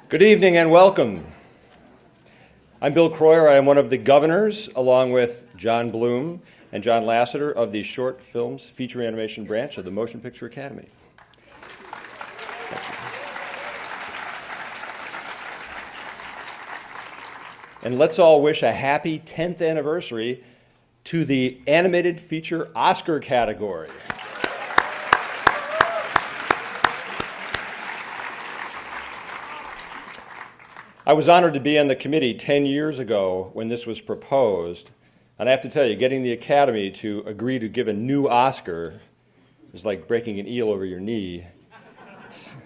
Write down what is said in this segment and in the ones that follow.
Good evening and welcome. I'm Bill Croyer. I am one of the governors, along with John Bloom and John Lasseter of the Short Films Feature Animation Branch of the Motion Picture Academy. And let's all wish a happy 10th anniversary to the Animated Feature Oscar category. I was honored to be on the committee 10 years ago when this was proposed, and I have to tell you, getting the Academy to agree to give a new Oscar is like breaking an eel over your knee. It's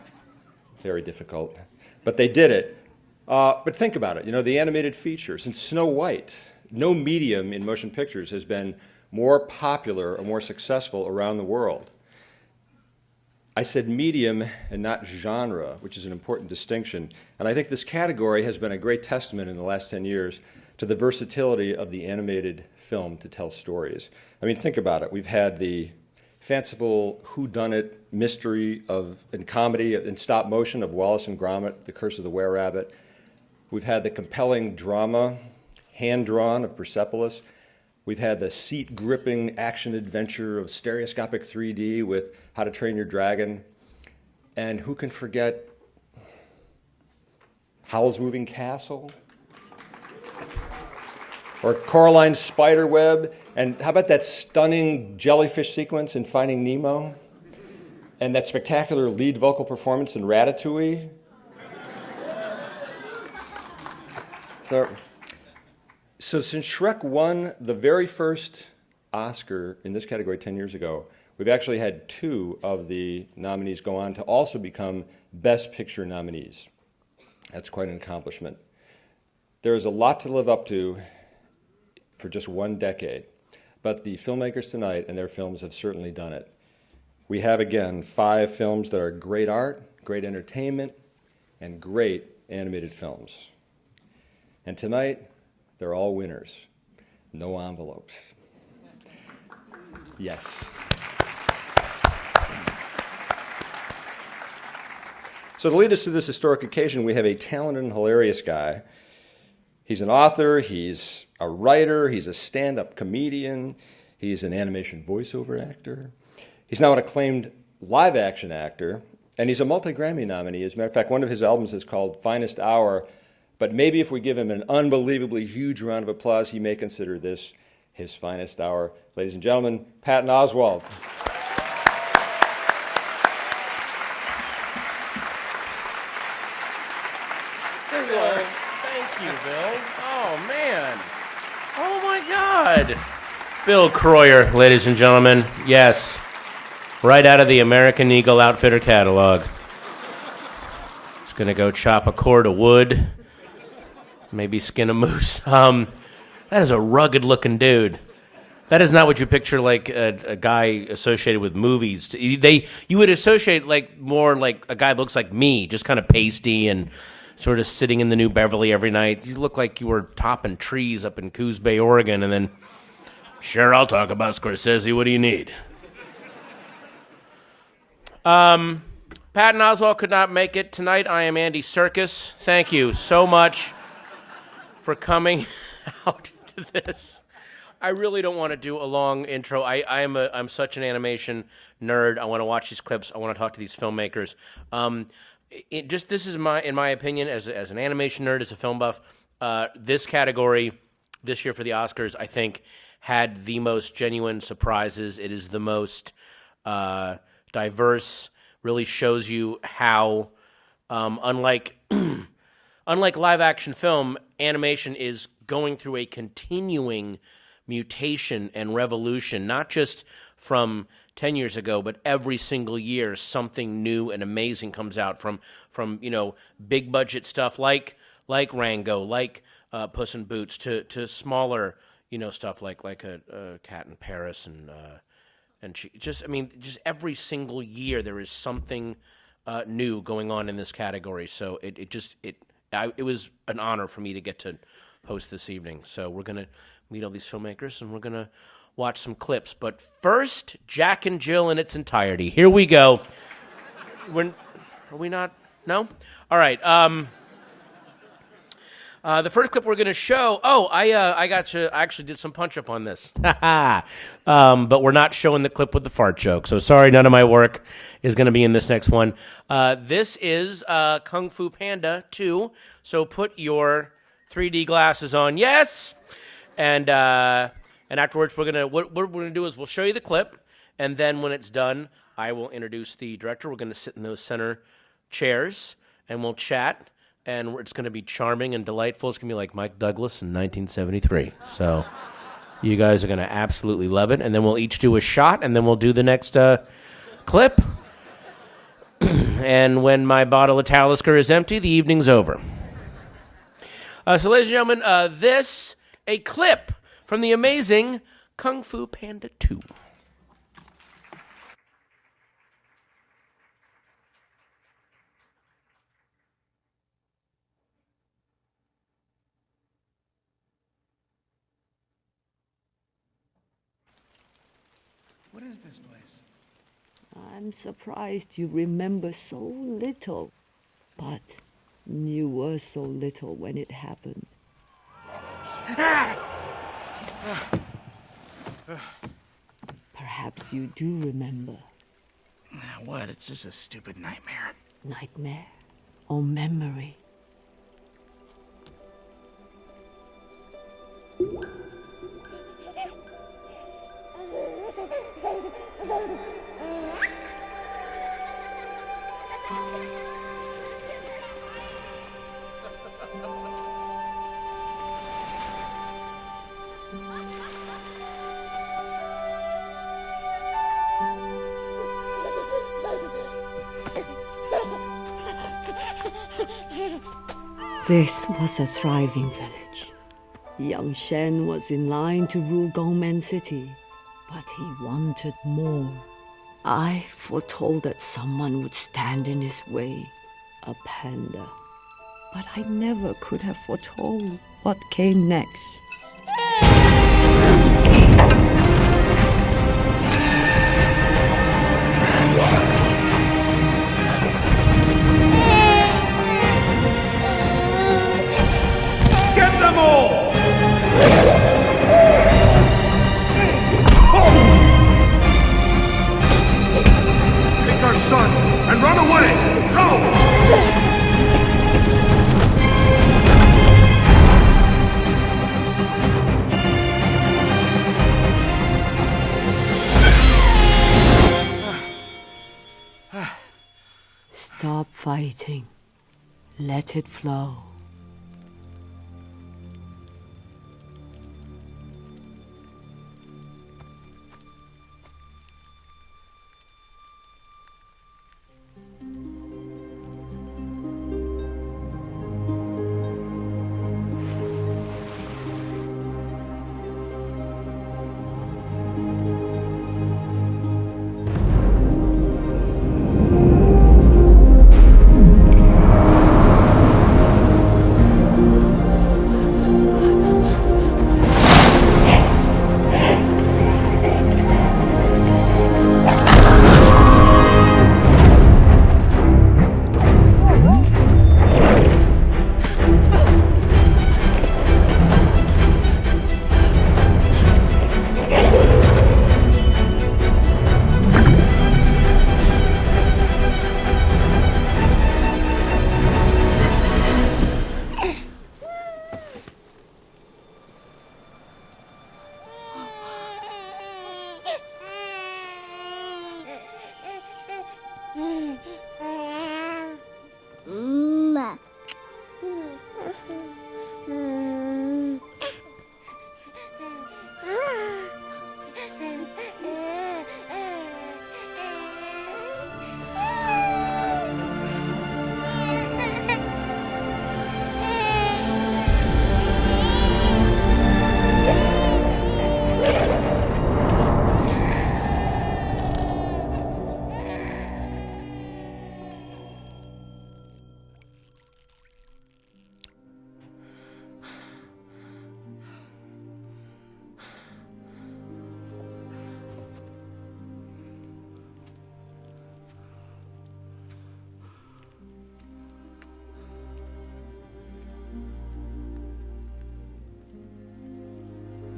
very difficult, but they did it. But think about it, the animated feature, since Snow White, no medium in motion pictures has been more popular or more successful around the world. I said medium and not genre, which is an important distinction. And I think this category has been a great testament in the last 10 years to the versatility of the animated film to tell stories. I mean, think about it. We've had the fanciful whodunit mystery and comedy in stop motion of Wallace and Gromit, The Curse of the Were-Rabbit. We've had the compelling drama, hand-drawn, of Persepolis. We've had the seat-gripping action-adventure of stereoscopic 3D with How to Train Your Dragon. And who can forget Howl's Moving Castle? Or Coraline's Spiderweb? And how about that stunning jellyfish sequence in Finding Nemo? And that spectacular lead vocal performance in Ratatouille? So since Shrek won the very first Oscar in this category 10 years ago, we've actually had two of the nominees go on to also become Best Picture nominees. That's quite an accomplishment. There is a lot to live up to for just one decade, but the filmmakers tonight and their films have certainly done it. We have, again, 5 films that are great art, great entertainment, and great animated films. And tonight, they're all winners. No envelopes. Yes. So to lead us to this historic occasion, we have a talented and hilarious guy. He's an author, he's a writer, he's a stand-up comedian, he's an animation voiceover actor. He's now an acclaimed live-action actor, and he's a multi-Grammy nominee. As a matter of fact, one of his albums is called Finest Hour. But maybe if we give him an unbelievably huge round of applause, he may consider this his finest hour. Ladies and gentlemen, Patton Oswalt. There you are. Thank you, Bill. Oh, man. Oh, my God. Bill Croyer, ladies and gentlemen. Yes. Right out of the American Eagle Outfitter catalog. Just going to go chop a cord of wood. Maybe skin a moose. That is a rugged-looking dude. That is not what you picture like a guy associated with movies. You would associate more like a guy that looks like me, just kind of pasty and sort of sitting in the New Beverly every night. You look like you were topping trees up in Coos Bay, Oregon, and then, sure, I'll talk about Scorsese. What do you need? Patton Oswalt could not make it tonight. I am Andy Serkis. Thank you so much for coming out to this. I really don't want to do a long intro. I'm such an animation nerd. I want to watch these clips. I want to talk to these filmmakers. This is in my opinion, as an animation nerd, as a film buff, this category this year for the Oscars, I think, had the most genuine surprises. It is the most diverse. Really shows you how, unlike live action film, animation is going through a continuing mutation and revolution, not just from 10 years ago, but every single year something new and amazing comes out from big budget stuff like Rango, like Puss and Boots, to smaller stuff like a Cat in Paris and just every single year there is something new going on in this category. So it was an honor for me to get to host this evening. So we're going to meet all these filmmakers, and we're going to watch some clips. But first, Jack and Jill in its entirety. Here we go. Are we not? No? All right. The first clip we're going to show. Oh, I actually did some punch up on this. But we're not showing the clip with the fart joke. So sorry, none of my work is going to be in this next one. This is Kung Fu Panda 2. So put your 3D glasses on. Yes. And afterwards, what we're gonna do is we'll show you the clip, and then when it's done, I will introduce the director. We're gonna sit in those center chairs, and we'll chat. And it's going to be charming and delightful. It's going to be like Mike Douglas in 1973. So you guys are going to absolutely love it. And then we'll each do a shot, and then we'll do the next clip. And when my bottle of Talisker is empty, the evening's over. So, ladies and gentlemen, a clip from the amazing Kung Fu Panda 2. What is this place? I'm surprised you remember so little, but you were so little when it happened. Perhaps you do remember. What? It's just a stupid nightmare. Nightmare or memory? This was a thriving village. Young Shen was in line to rule Gongmen City, but he wanted more. I foretold that someone would stand in his way, a panda. But I never could have foretold what came next. Get them all! Take our son and run away! Go! Stop fighting. Let it flow.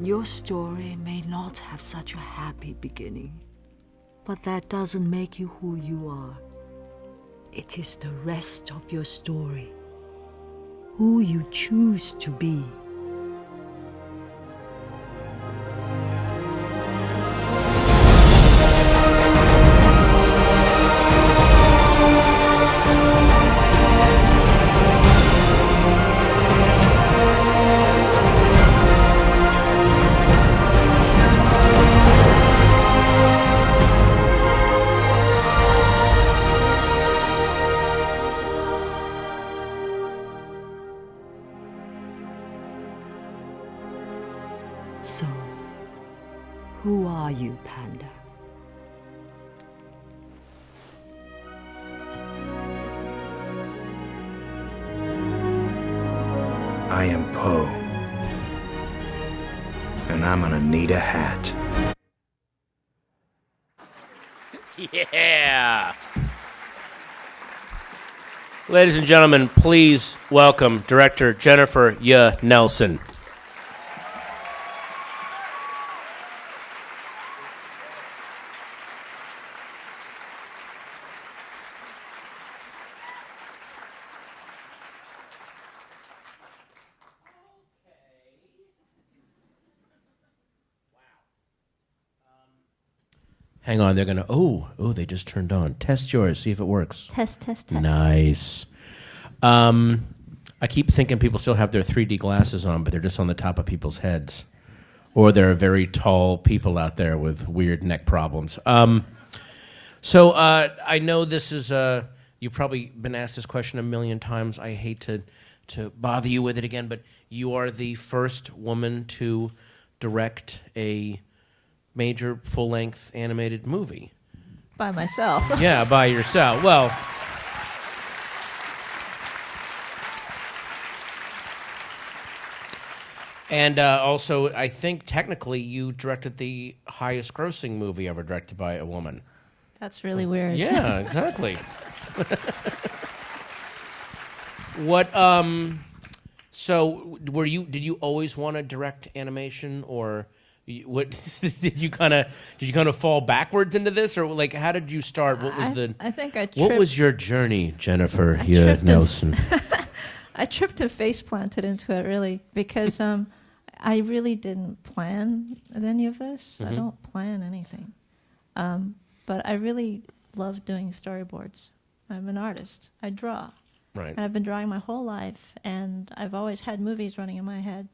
Your story may not have such a happy beginning, but that doesn't make you who you are. It is the rest of your story, who you choose to be. So, who are you, Panda? I am Poe. And I'm gonna need a hat. Yeah. Ladies and gentlemen, please welcome director Jennifer Nelson. Hang on, they're gonna. Oh, they just turned on. Test yours, see if it works. Test. Nice. I keep thinking people still have their 3D glasses on, but they're just on the top of people's heads, or there are very tall people out there with weird neck problems. So I know this is. You've probably been asked this question a million times. I hate to bother you with it again, but you are the first woman to direct a major full-length animated movie. By myself. Yeah, by yourself. Well, and also, I think technically you directed the highest-grossing movie ever directed by a woman. That's really weird. Yeah, exactly. What? So, did you always want to direct animation, or what? Did you kind of fall backwards into this, or like how did you start? What was I think I tripped. What was your journey, Jennifer Nelson? I tripped and face planted into it, really, because I really didn't plan any of this. Mm-hmm. I don't plan anything, but I really love doing storyboards. I'm an artist. I draw. Right. And I've been drawing my whole life, and I've always had movies running in my head,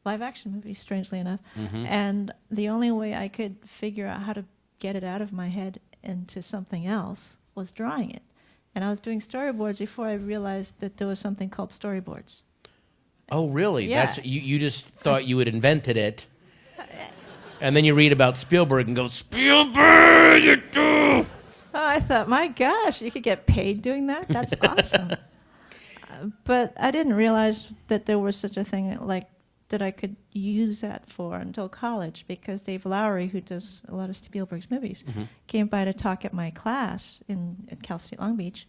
live-action movies, strangely enough. Mm-hmm. And the only way I could figure out how to get it out of my head into something else was drawing it. And I was doing storyboards before I realized that there was something called storyboards. Oh, really? Yeah. That's you just thought you had invented it, and then you read about Spielberg and go, Spielberg, you do. Oh, I thought, my gosh, you could get paid doing that? That's awesome. But I didn't realize that there was such a thing like that I could use that for until college, because Dave Lowery, who does a lot of Spielberg's movies, came by to talk at my class at Cal State Long Beach,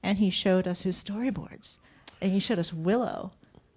and he showed us his storyboards, and he showed us Willow.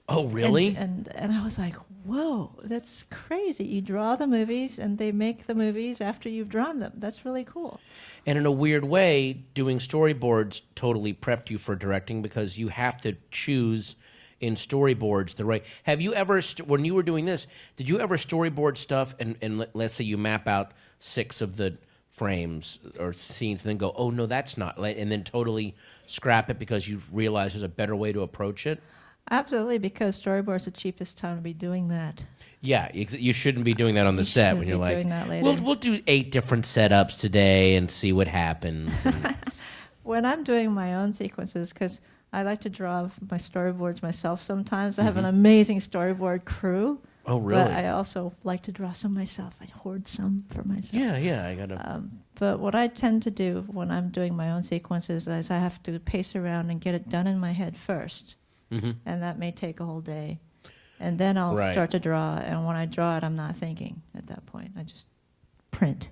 Oh, really? And I was like, whoa, that's crazy. You draw the movies, and they make the movies after you've drawn them. That's really cool. And in a weird way, doing storyboards totally prepped you for directing, because you have to choose in storyboards the right. Have you ever, when you were doing this, did you ever storyboard stuff and let's say you map out 6 of the frames or scenes and then go, oh, no, that's not, and then totally scrap it because you realize there's a better way to approach it? Absolutely, because storyboard's the cheapest time to be doing that. Yeah, you shouldn't be doing that on the set when you're like, doing that later. We'll do 8 different setups today and see what happens. When I'm doing my own sequences, because I like to draw my storyboards myself sometimes. I have an amazing storyboard crew. Oh, really? But I also like to draw some myself. I hoard some for myself. Yeah, I gotta. But what I tend to do when I'm doing my own sequences is I have to pace around and get it done in my head first. And that may take a whole day. And then I'll start to draw. And when I draw it, I'm not thinking at that point. I just print.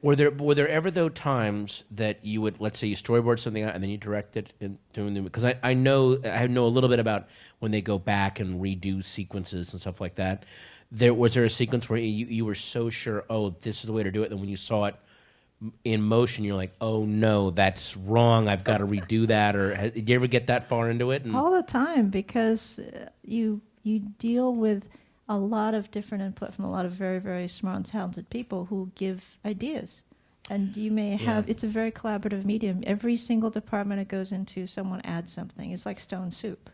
Were there ever though times that you would, let's say you storyboard something out and then you direct it and doing the, because I know a little bit about when they go back and redo sequences and stuff like that. was there a sequence where you were so sure, oh, this is the way to do it, and when you saw it in motion, you're like, oh no, that's wrong, I've got to redo that? Or did you ever get that far into it? All the time, because you deal with a lot of different input from a lot of very, very smart and talented people who give ideas. And you may have, it's a very collaborative medium. Every single department it goes into, someone adds something. It's like stone soup.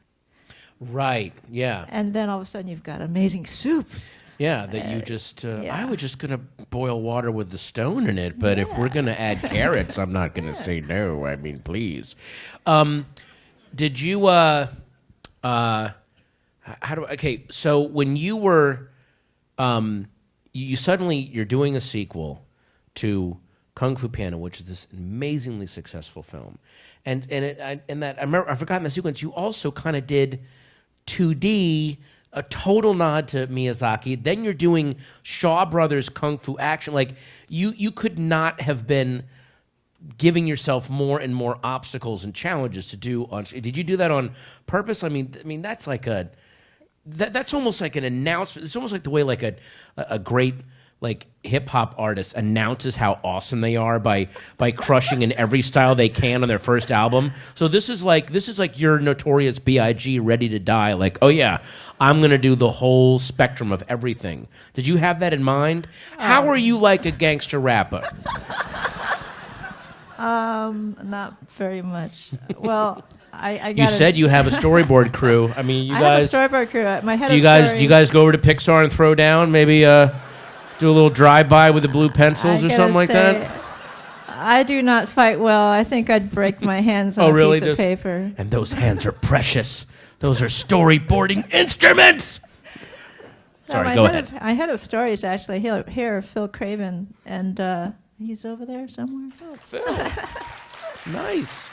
Right, yeah. And then all of a sudden you've got amazing soup. Yeah, that you just, I was just going to boil water with the stone in it, but if we're going to add carrots, I'm not going to say no. I mean, please. Did you, okay, so when you were, you're doing a sequel to Kung Fu Panda, which is this amazingly successful film. I remember, I forgot in the sequence, you also kind of did 2D, a total nod to Miyazaki. Then you're doing Shaw Brothers Kung Fu action. Like, you could not have been giving yourself more and more obstacles and challenges to do on. Did you do that on purpose? I mean that's like that's almost like an announcement. It's almost like the way like a great like hip hop artist announces how awesome they are by crushing in every style they can on their first album. So this is like your Notorious B.I.G. Ready to Die. Like, oh yeah, I'm gonna do the whole spectrum of everything. Did you have that in mind? How are you like a gangster rapper? Not very much. Well, I you said you have a storyboard crew. I mean, you guys. I have a storyboard crew. My head. Do you guys go over to Pixar and throw down? Maybe do a little drive-by with the blue pencils or something like that? I do not fight well. I think I'd break my hands on a piece of paper. And those hands are precious. Those are storyboarding instruments. Sorry, go ahead. My head of stories, actually, here, Phil Craven, and he's over there somewhere. Oh, Phil. Nice.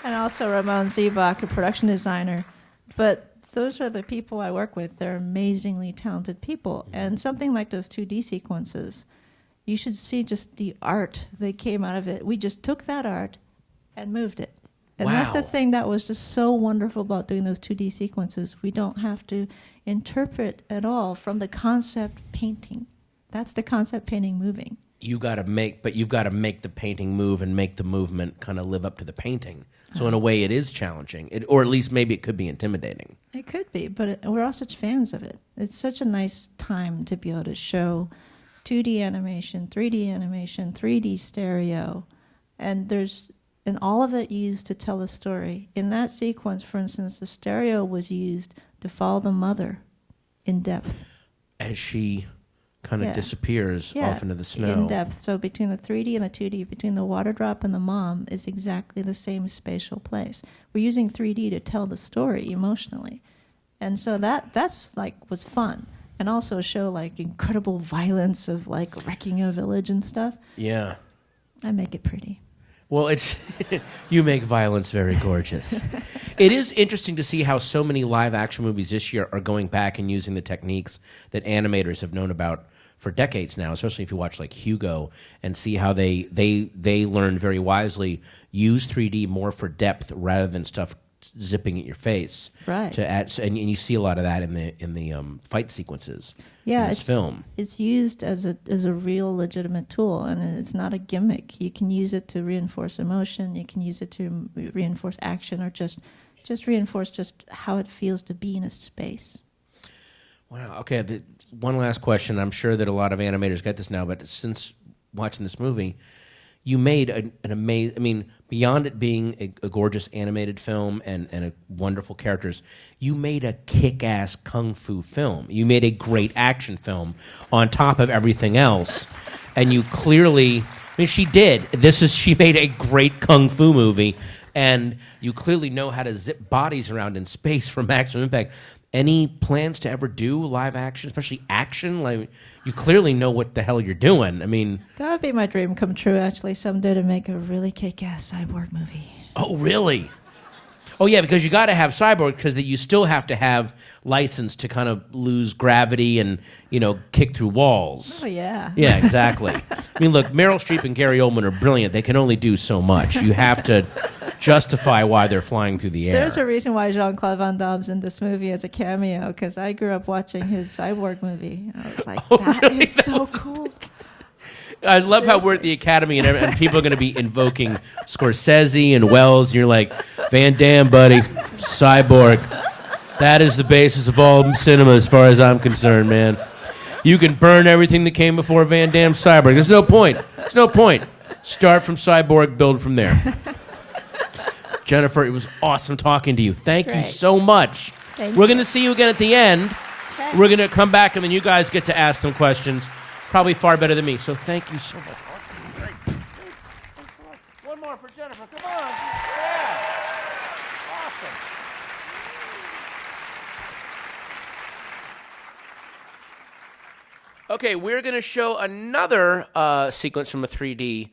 And also Ramon Zebach, a production designer. But those are the people I work with. They're amazingly talented people. And something like those 2D sequences, you should see just the art that came out of it. We just took that art and moved it. And that's the thing that was just so wonderful about doing those 2D sequences. We don't have to interpret at all from the concept painting. That's the concept painting moving. You've got to make the painting move and make the movement kind of live up to the painting. So in a way, it is challenging, or at least maybe it could be intimidating. It could be, but we're all such fans of it. It's such a nice time to be able to show 2D animation, 3D stereo, and all of it used to tell a story. In that sequence, for instance, the stereo was used to follow the mother in depth. As she kind of disappears off into the snow. In depth. So between the 3D and the 2D, between the water drop and the mom, is exactly the same spatial place. We're using 3D to tell the story emotionally. And so that's like was fun. And also show like incredible violence of like wrecking a village and stuff. Yeah. I make it pretty. Well, it's you make violence very gorgeous. It is interesting to see how so many live-action movies this year are going back and using the techniques that animators have known about for decades now, especially if you watch like Hugo and see how they learned very wisely, use 3D more for depth rather than stuff zipping at your face. Right. To add, and you see a lot of that in the fight sequences. Yeah, in this film. It's used as a real legitimate tool, and it's not a gimmick. You can use it to reinforce emotion. You can use it to reinforce action, or just reinforce just how it feels to be in a space. Wow. Okay. One last question. I'm sure that a lot of animators get this now, but since watching this movie, you made an amazing. I mean, beyond it being a gorgeous animated film and a wonderful characters, you made a kick-ass kung fu film. You made a great action film on top of everything else, and you clearly. I mean, she did. She made a great kung fu movie, and you clearly know how to zip bodies around in space for maximum impact. Any plans to ever do live action, especially action? Like, you clearly know what the hell you're doing. I mean, that would be my dream come true, actually, someday, to make a really kick-ass cyborg movie. Oh, really? Oh, yeah, because you got to have cyborg because you still have to have license to kind of lose gravity and, kick through walls. Oh, yeah. Yeah, exactly. I mean, look, Meryl Streep and Gary Oldman are brilliant. They can only do so much. You have to justify why they're flying through the air. There's a reason why Jean-Claude Van Damme's in this movie as a cameo, because I grew up watching his Cyborg movie. I was like, that is so cool. I love how we're at the Academy and people are going to be invoking Scorsese and Wells, and you're like, Van Damme, buddy, Cyborg. That is the basis of all cinema as far as I'm concerned, man. You can burn everything that came before Van Damme, Cyborg. There's no point. There's no point. Start from Cyborg, build from there. Jennifer, it was awesome talking to you. Thank you so much. We're going to see you again at the end. Okay. We're going to come back, and then you guys get to ask them questions. Probably far better than me. So thank you so much. Awesome. Great. One more for Jennifer. Come on. Yeah. Awesome. Okay, we're going to show another sequence from a 3D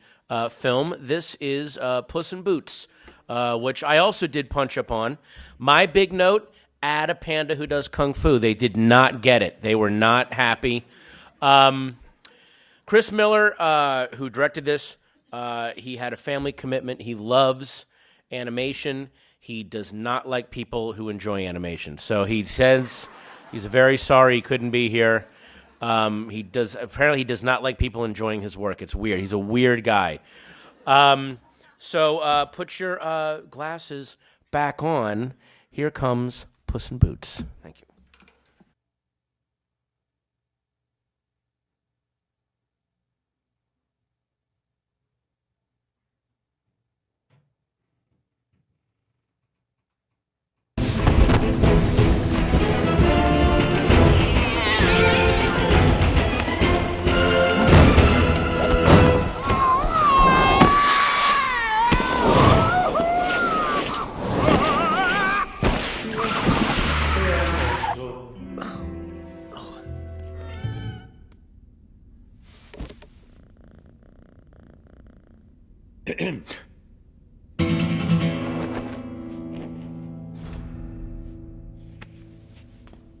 film. This is Puss and Boots, which I also did punch up on. My big note, add a panda who does kung fu. They did not get it. They were not happy. Chris Miller, who directed this, he had a family commitment. He loves animation. He does not like people who enjoy animation. So he says he's very sorry he couldn't be here. He does not like people enjoying his work. It's weird. He's a weird guy. So put your glasses back on. Here comes Puss in Boots. Thank you.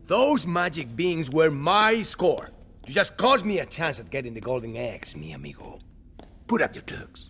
Those magic beans were my score. You just cost me a chance at getting the golden eggs, mi amigo. Put up your tux.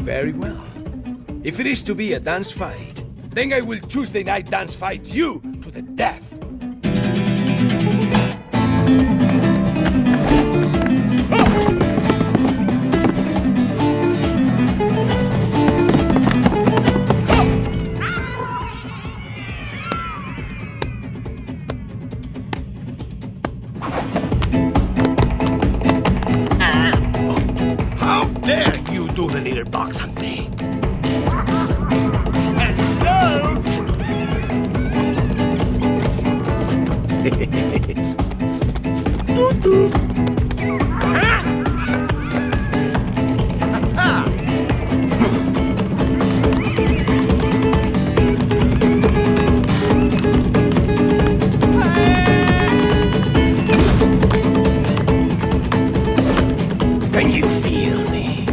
Very well. If it is to be a dance fight, then I will Tuesday night dance fight you to the death. How dare you do the litter box on me? Can you feel me?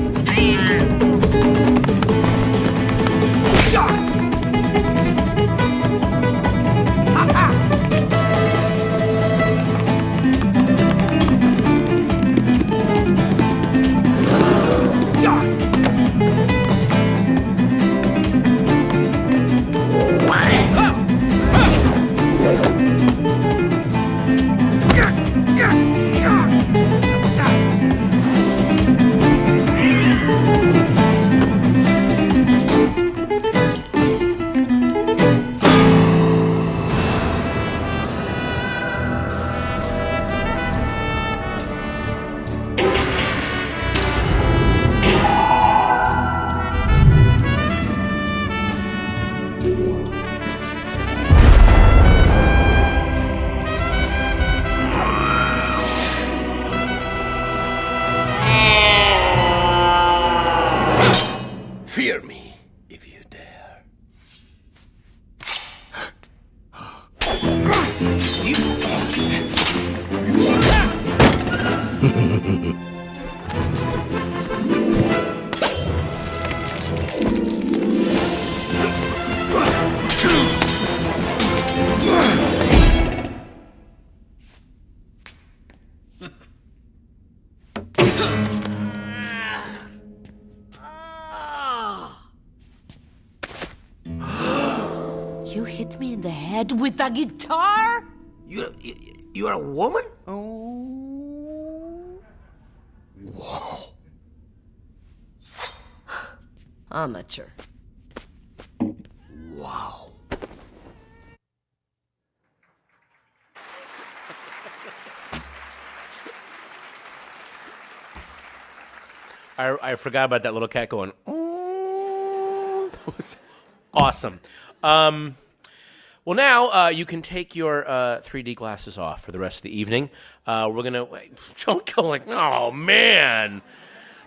Fear me, if you dare. You hit me in the head with a guitar? You're a woman? Oh. Whoa. Amateur. Wow. I forgot about that little cat going. Oh, that was awesome. Well, now you can take your 3D glasses off for the rest of the evening. We're gonna don't go like, oh man,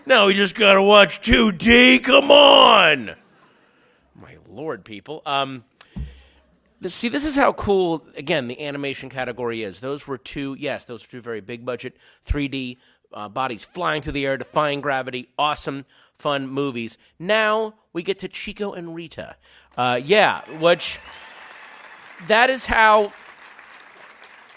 now we just gotta watch 2D. Come on, my lord, people. See, this is how cool again the animation category is. Those were two very big budget 3D bodies flying through the air, defying gravity, awesome, fun movies. Now we get to Chico and Rita. Which. That is how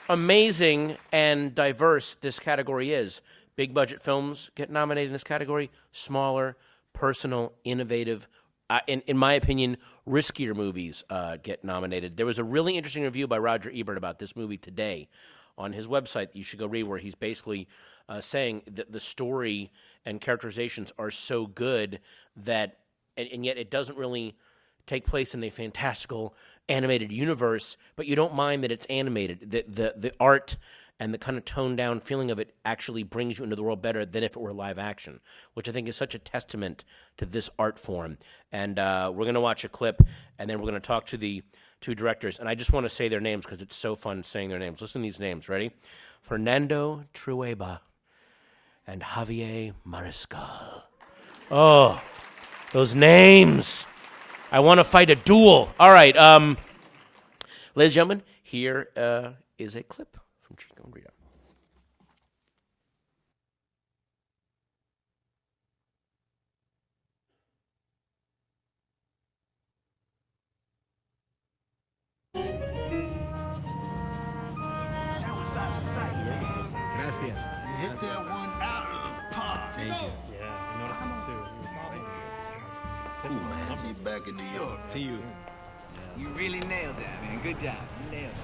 amazing and diverse this category is. Big budget films get nominated in this category. Smaller, personal, innovative, in my opinion, riskier movies get nominated. There was a really interesting review by Roger Ebert about this movie today on his website that you should go read, where he's basically saying that the story and characterizations are so good that, and yet it doesn't really take place in a fantastical animated universe, but you don't mind that it's animated. The art and the kind of toned down feeling of it actually brings you into the world better than if it were live action, which I think is such a testament to this art form. And we're going to watch a clip, and then we're going to talk to the two directors. And I just want to say their names because it's so fun saying their names. Listen to these names. Ready? Fernando Trueba and Javier Mariscal. Oh, those names. I want to fight a duel. All right. Ladies and gentlemen, here is a clip from Chico and Rita. That was out of sight, man. Gracias. You hit that one out of the park. Thank you. Yeah, I noticed that too. Cool, man. See you back in New York. See you. You really nailed that, man. Good job. You nailed it.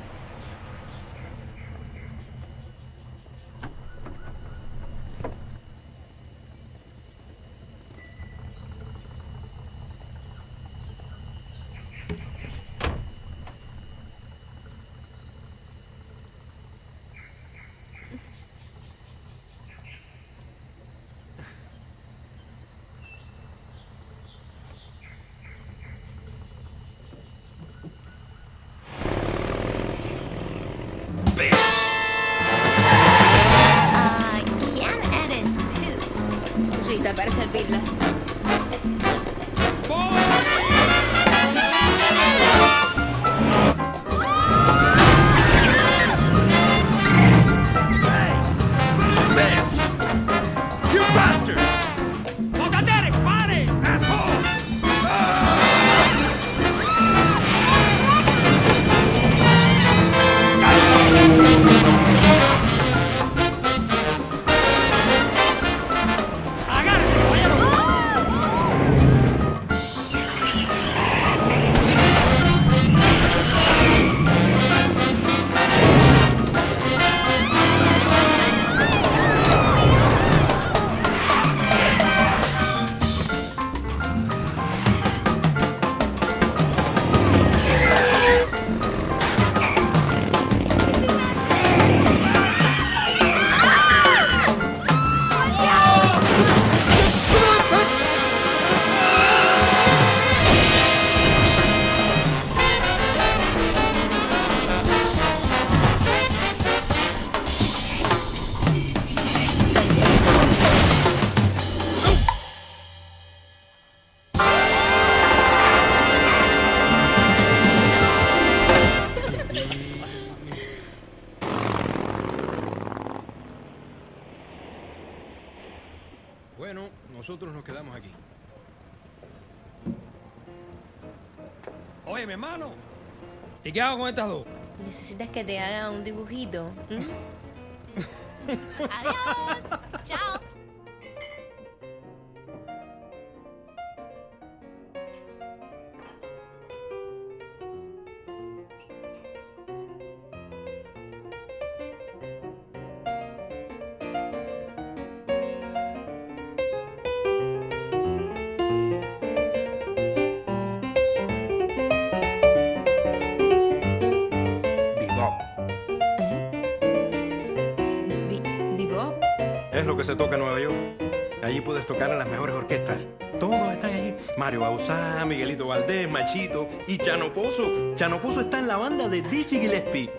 Oye, mi hermano, ¿y qué hago con estas dos? ¿Necesitas que te haga un dibujito? Adiós. Chao. Es lo que se toca en Nueva York. Allí puedes tocar en las mejores orquestas. Todos están allí. Mario Bauzá, Miguelito Valdés, Machito y Chano Pozo. Chano Pozo está en la banda de Dizzy Gillespie.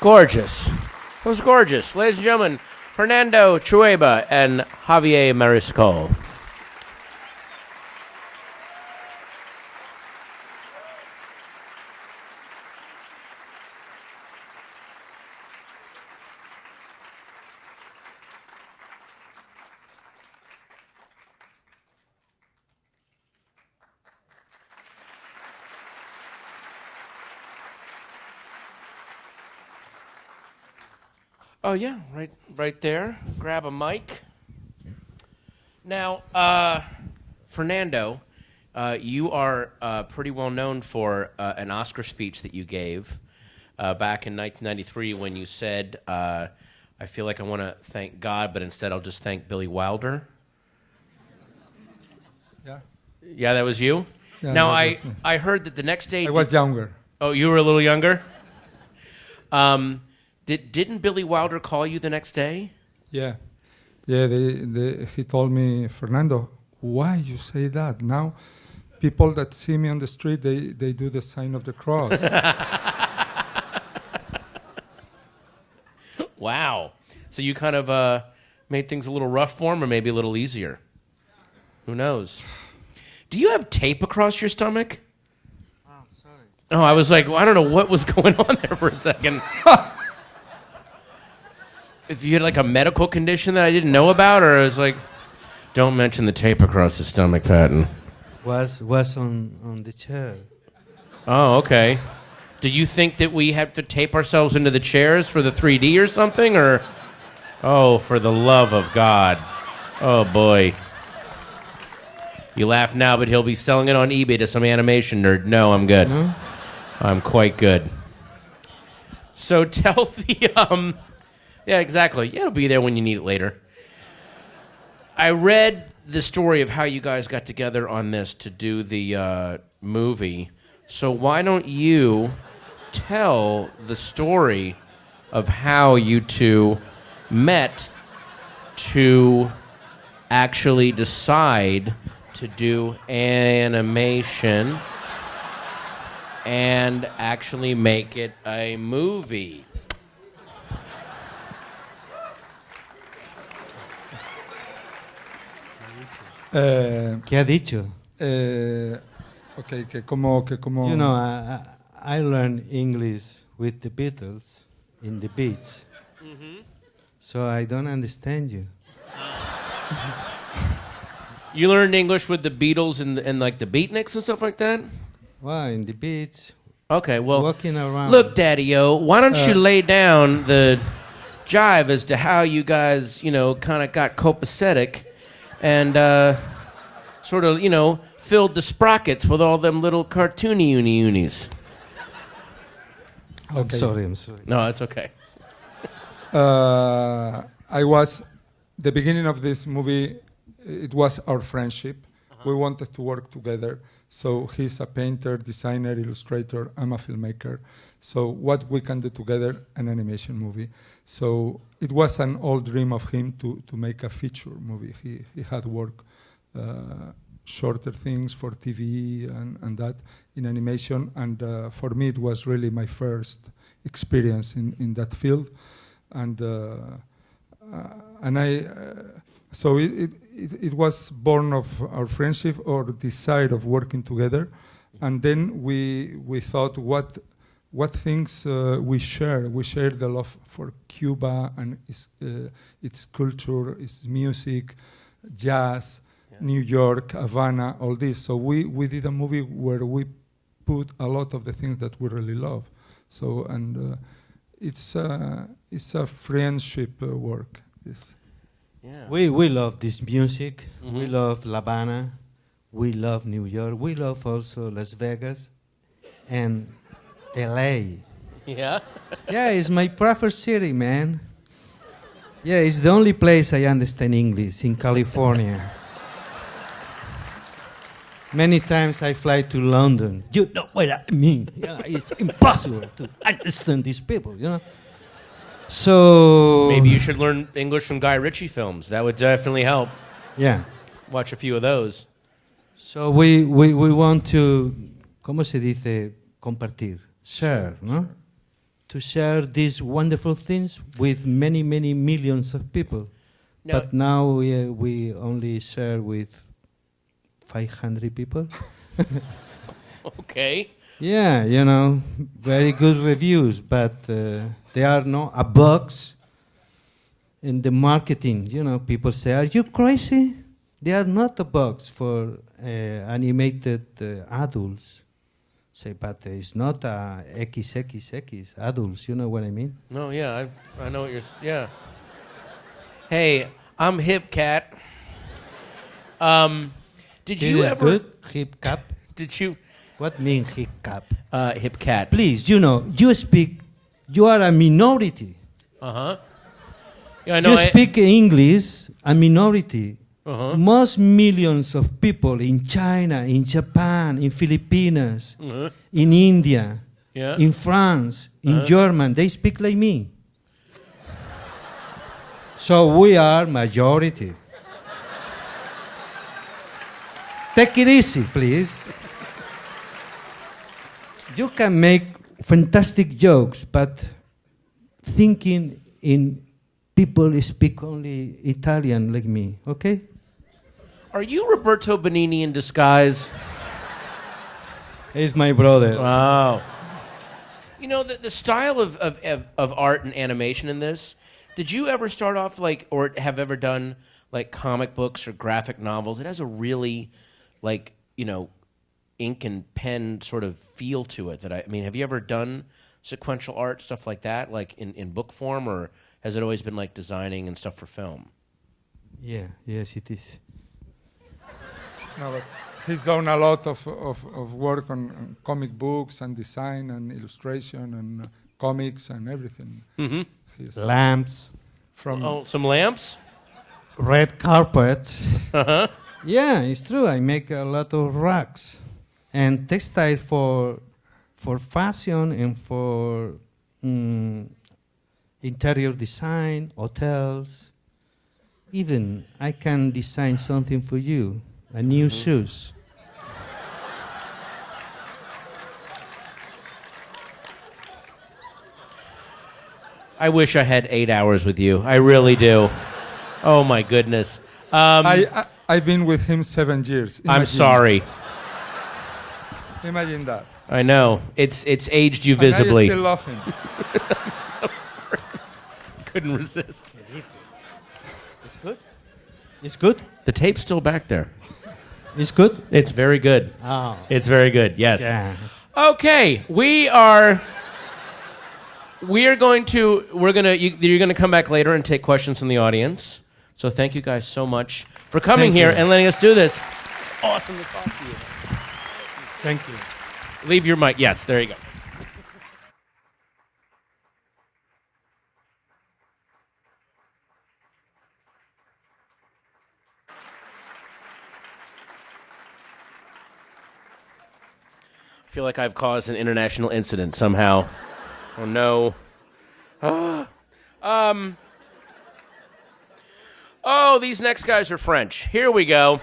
Gorgeous. It was gorgeous. Ladies and gentlemen, Fernando, Trueba, and Javier Mariscal. Oh, yeah, right there. Grab a mic. Now, Fernando, you are pretty well known for an Oscar speech that you gave back in 1993 when you said, I feel like I want to thank God, but instead I'll just thank Billy Wilder. Yeah. Yeah, that was you? Yeah, now, that was me. I heard that the next day... I was younger. Oh, you were a little younger? Didn't Billy Wilder call you the next day? Yeah. Yeah, he told me, Fernando, why you say that? Now, people that see me on the street, they do the sign of the cross. Wow. So you kind of made things a little rough for him or maybe a little easier? Who knows? Do you have tape across your stomach? Oh, sorry. Oh, I was like, well, I don't know what was going on there for a second. If you had like a medical condition that I didn't know about, or I was like, don't mention the tape across the stomach, Patton. Was on the chair. Oh, okay. Do you think that we have to tape ourselves into the chairs for the 3D or something, or? Oh, for the love of God. Oh, boy. You laugh now, but he'll be selling it on eBay to some animation nerd. No, I'm good. No? I'm quite good. So tell the, yeah, exactly. Yeah, it'll be there when you need it later. I read the story of how you guys got together on this to do the movie. So why don't you tell the story of how you two met to actually decide to do animation and actually make it a movie? ¿Qué ha dicho? Okay, que como... You know, I learned English with the Beatles in the beach. So I don't understand you. You learned English with the Beatles and like the Beatniks and stuff like that? Well, in the beach. Okay, well, walking around. Look, Daddy-O, why don't you lay down the jive as to how you guys, you know, kind of got copacetic and sort of, you know, filled the sprockets with all them little cartoony unis. Okay. I'm sorry. No, it's okay. The beginning of this movie, it was our friendship. We wanted to work together. So he's a painter, designer, illustrator. I'm a filmmaker. So what we can do together, an animation movie. So it was an old dream of him to make a feature movie. He had worked shorter things for TV and that in animation. And for me, it was really my first experience in that field. So it was born of our friendship or desire of working together, and then we thought what things we share. We share the love for Cuba and its culture, its music, jazz, New York, Havana, all this. So we did a movie where we put a lot of the things that we really love. So it's a friendship work. Yes. Yeah. We love this music. We love La Habana. We love New York. We love also Las Vegas and LA. Yeah? Yeah, it's my preferred city, man. Yeah, it's the only place I understand English in California. Many times I fly to London. You know what I mean? Yeah, it's impossible to understand these people, you know? So maybe you should learn English from Guy Ritchie films. That would definitely help. Yeah. Watch a few of those. So we want to, ¿cómo se dice? Compartir. Share, no? Sure. To share these wonderful things with many, many millions of people. No. But now we only share with 500 people. Okay. Yeah, you know, very good reviews, but there are no bugs in the marketing. You know, people say, "Are you crazy?" They are not bugs for animated adults. Say, but it's not XXX adults. You know what I mean? No, yeah, I know what you're. Yeah. Hey, I'm Hip Cat. Did you ever good? Hip Cap? Did you? What mean hip cap? Hip cat. Please, you know, you are a minority. Uh-huh. Yeah, I know. You speak English, a minority. Uh-huh. Most millions of people in China, in Japan, in Philippines, in India, in France, in German, they speak like me. So we are majority. Take it easy, please. You can make fantastic jokes, but thinking in people speak only Italian like me, okay? Are you Roberto Benigni in disguise? He's my brother. Wow. You know, the style of art and animation in this, did you ever start off like, or have ever done like comic books or graphic novels? It has a really, like, you know, ink and pen sort of feel to it. I mean, have you ever done sequential art, stuff like that, like in book form, or has it always been like designing and stuff for film? Yeah, yes, it is. No, but he's done a lot of work on comic books and design and illustration and comics and everything. Mm-hmm. Lamps. From some lamps? Red carpets. Uh-huh. Yeah, it's true. I make a lot of rugs. And textile for fashion and for interior design, hotels. Even I can design something for you, a new shoes. I wish I had 8 hours with you. I really do. Oh my goodness. I I've been with him 7 years. I'm sorry. Imagine that. I know. It's aged you visibly. And I still love him. I'm so sorry. Couldn't resist. It's good? It's good? The tape's still back there. It's good? It's very good. Oh. It's very good, yes. Yeah. Okay, you're going to come back later and take questions from the audience. So thank you guys so much for coming here and letting us do this. It's awesome to talk to you. Thank you. Leave your mic. Yes, there you go. I feel like I've caused an international incident somehow. Oh no. Oh, these next guys are French. Here we go.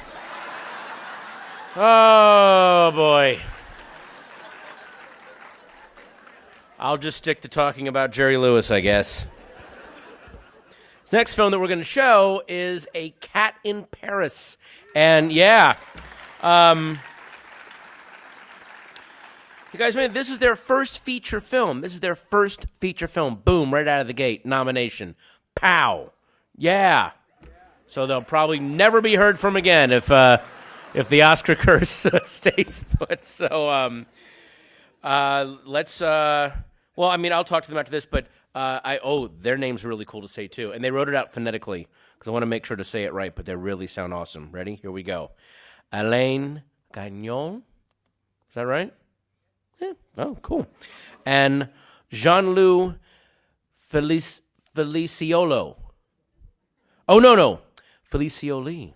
Oh boy. I'll just stick to talking about Jerry Lewis, I guess. This next film that we're going to show is A Cat in Paris. And yeah, you guys, man, this is their first feature film. Boom, right out of the gate. Nomination. Pow. Yeah. So they'll probably never be heard from again if the Oscar curse stays put. So let's. Well, I mean, I'll talk to them after this, but their name's really cool to say too, and they wrote it out phonetically because I want to make sure to say it right. But they really sound awesome. Ready? Here we go. Alain Gagnol. Is that right? Yeah. Oh, cool. And Jean-Loup Felicioli. Oh, no. Felicioli.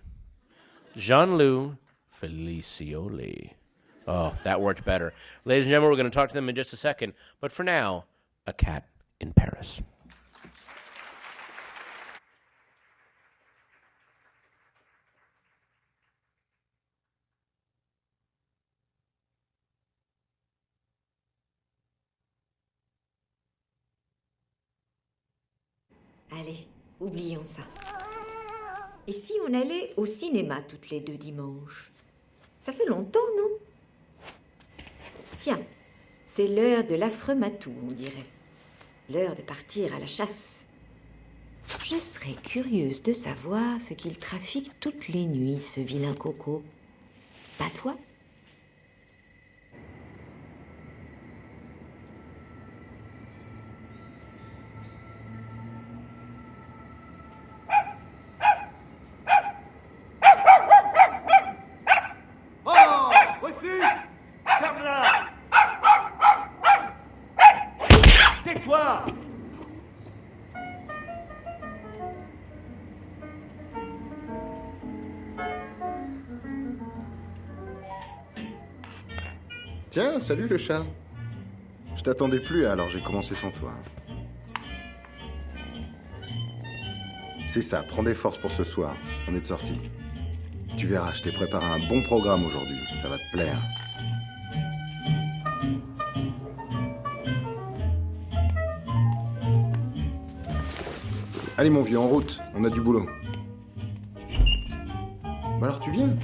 Jean-Loup Felicioli. Oh, that worked better. Ladies and gentlemen, we're going to talk to them in just a second. But for now, A Cat in Paris. Allez, oublions ça. Et si on allait au cinéma toutes les 2 dimanches? Ça fait longtemps, non? Tiens, c'est l'heure de l'affreux matou, on dirait. L'heure de partir à la chasse. Je serais curieuse de savoir ce qu'il trafique toutes les nuits, ce vilain coco. Pas toi? Tiens, salut le chat. Je t'attendais plus, alors j'ai commencé sans toi. C'est ça, prends des forces pour ce soir. On est de sortie. Tu verras, je t'ai préparé un bon programme aujourd'hui. Ça va te plaire. Allez mon vieux, en route. On a du boulot. Bah alors tu viens.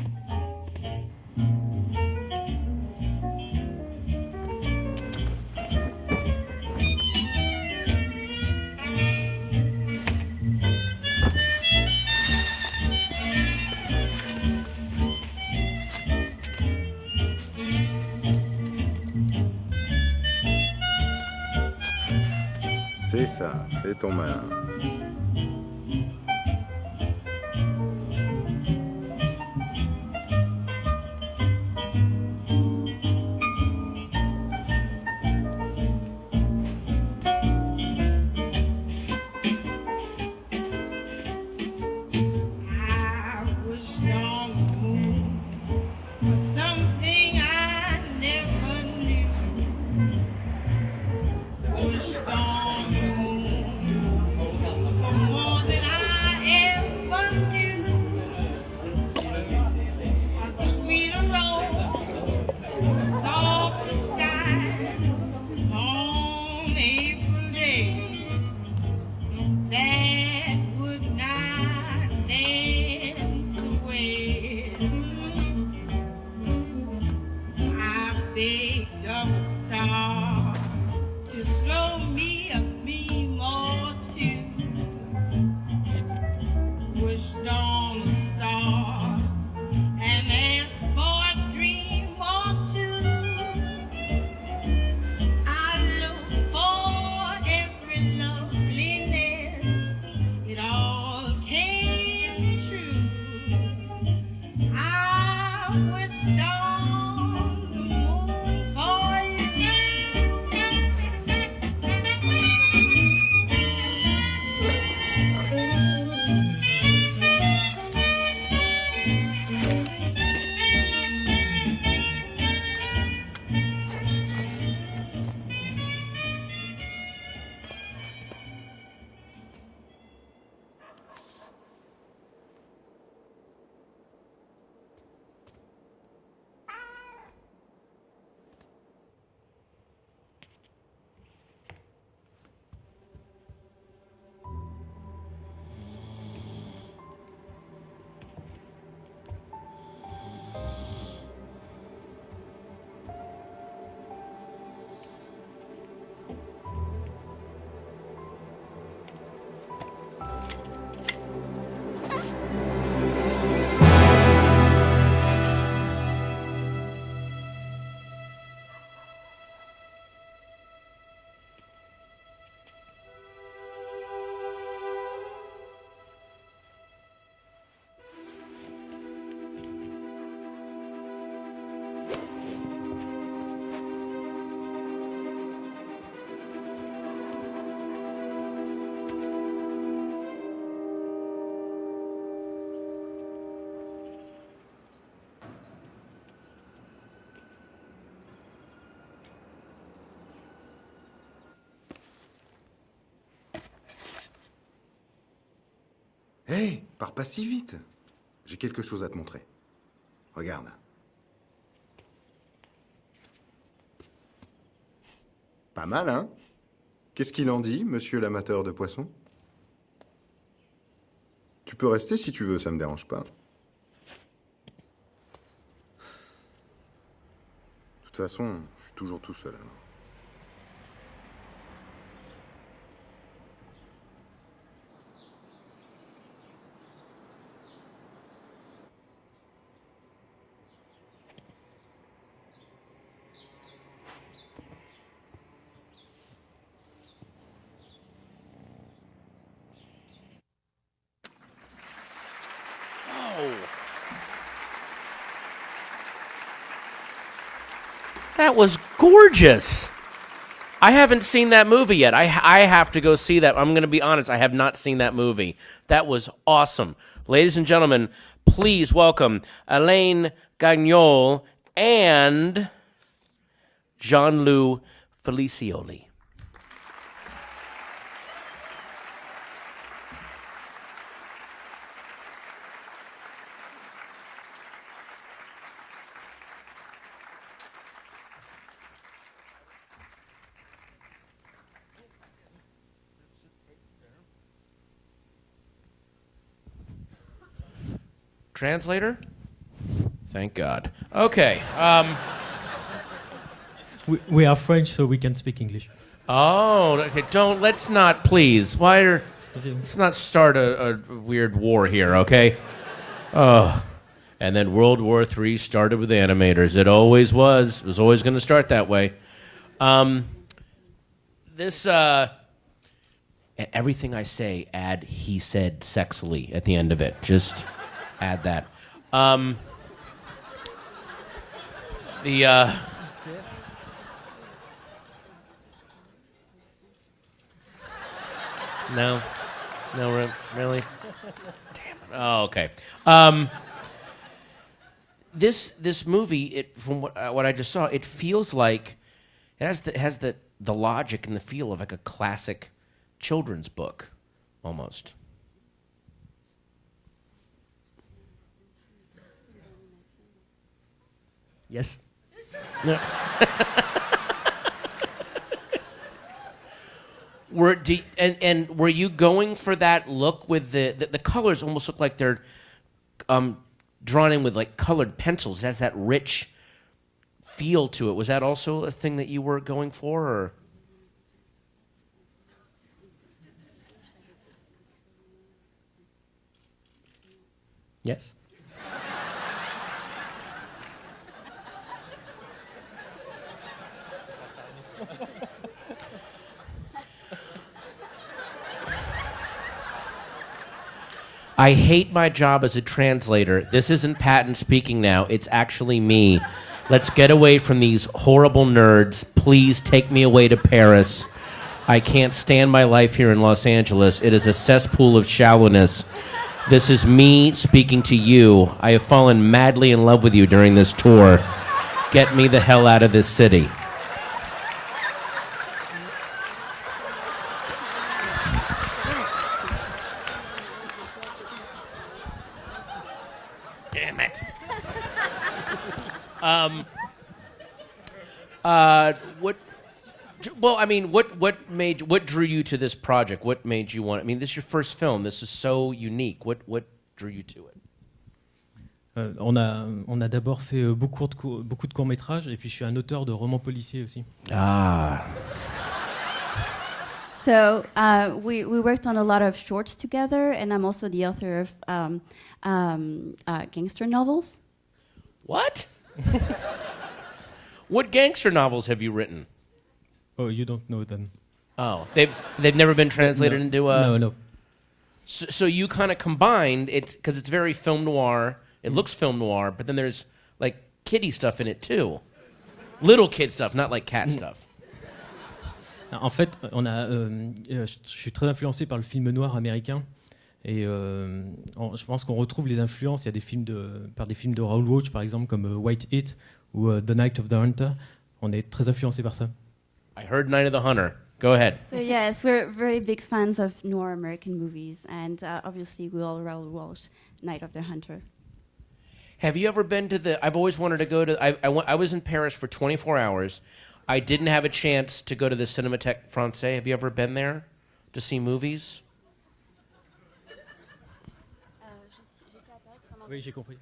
C'est ça, fais ton malin. Pars pas si vite. J'ai quelque chose à te montrer. Regarde. Pas mal, hein? Qu'est-ce qu'il en dit, monsieur l'amateur de poissons? Tu peux rester si tu veux, ça me dérange pas. De toute façon, je suis toujours tout seul, alors. That was gorgeous. I haven't seen that movie yet. I have to go see that. I'm going to be honest, I have not seen that movie. That was awesome. Ladies and gentlemen, please welcome Alain, Gagnol, and Jean-Loup Felicioli. Translator? Thank God. Okay. We are French, so we can speak English. Oh, okay. Let's not, please. Let's not start a weird war here, okay? Oh. And then World War III started with animators. It always was. It was always going to start that way. Everything I say, add he said sexily at the end of it. Just add that. No, really? Damn it. Oh, okay. This movie, from what I just saw, it feels like it has the logic and the feel of like a classic children's book, almost. Yes. No. Were you going for that look with the colors almost look like they're drawn in with like colored pencils? It has that rich feel to it. Was that also a thing that you were going for, or? Yes. I hate my job as a translator. This isn't Patton speaking now. It's actually me. Let's get away from these horrible nerds. Please take me away to Paris. I can't stand my life here in Los Angeles. It is a cesspool of shallowness. This is me speaking to you. I have fallen madly in love with you during this tour. Get me the hell out of this city. Damn it. What drew you to this project? What made you want? I mean, this is your first film. This is so unique. What drew you to it? On a d'abord fait beaucoup de courts-métrages, et puis je suis un auteur de romans policiers aussi. Ah. So we worked on a lot of shorts together, and I'm also the author of gangster novels. What? What gangster novels have you written? Oh, you don't know them. Oh, they've never been translated into a... No. So you kind of combined it, because it's very film noir. It looks film noir, but then there's like kiddie stuff in it too. Little kid stuff, not like cat stuff. En fait, je suis très influencé par le film noir américain, et je pense qu'on retrouve les influences. Il y a des films par des films de Raoul Walsh, par exemple, comme White Heat ou The Night of the Hunter. On est très influencé par ça. I heard Night of the Hunter. Go ahead. So yes, we're very big fans of noir American movies, and obviously we all watched Night of the Hunter. Have you ever been to the... I've always wanted to go to... I was in Paris for 24 hours. I didn't have a chance to go to the Cinémathèque Française. Have you ever been there to see movies? Oui, j'ai compris.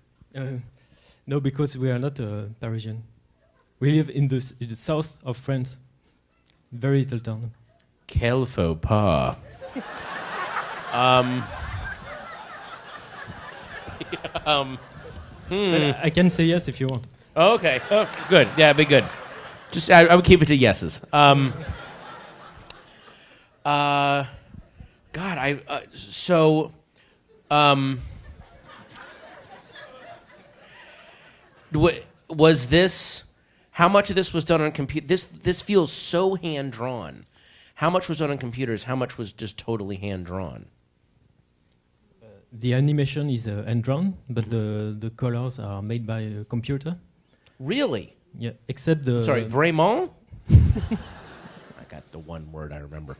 No, because we are not Parisian. We live in the south of France. Very little town. Quel faux pas. I can say yes if you want. Oh, okay. Oh, good. Yeah, be good. Just I would keep it to yeses. God, was this? How much of this was done on computer? This feels so hand drawn. How much was done on computers? How much was just totally hand drawn? The animation is hand drawn, but the colors are made by a computer. Really? Yeah, except the... Sorry, vraiment? I got the one word I remember.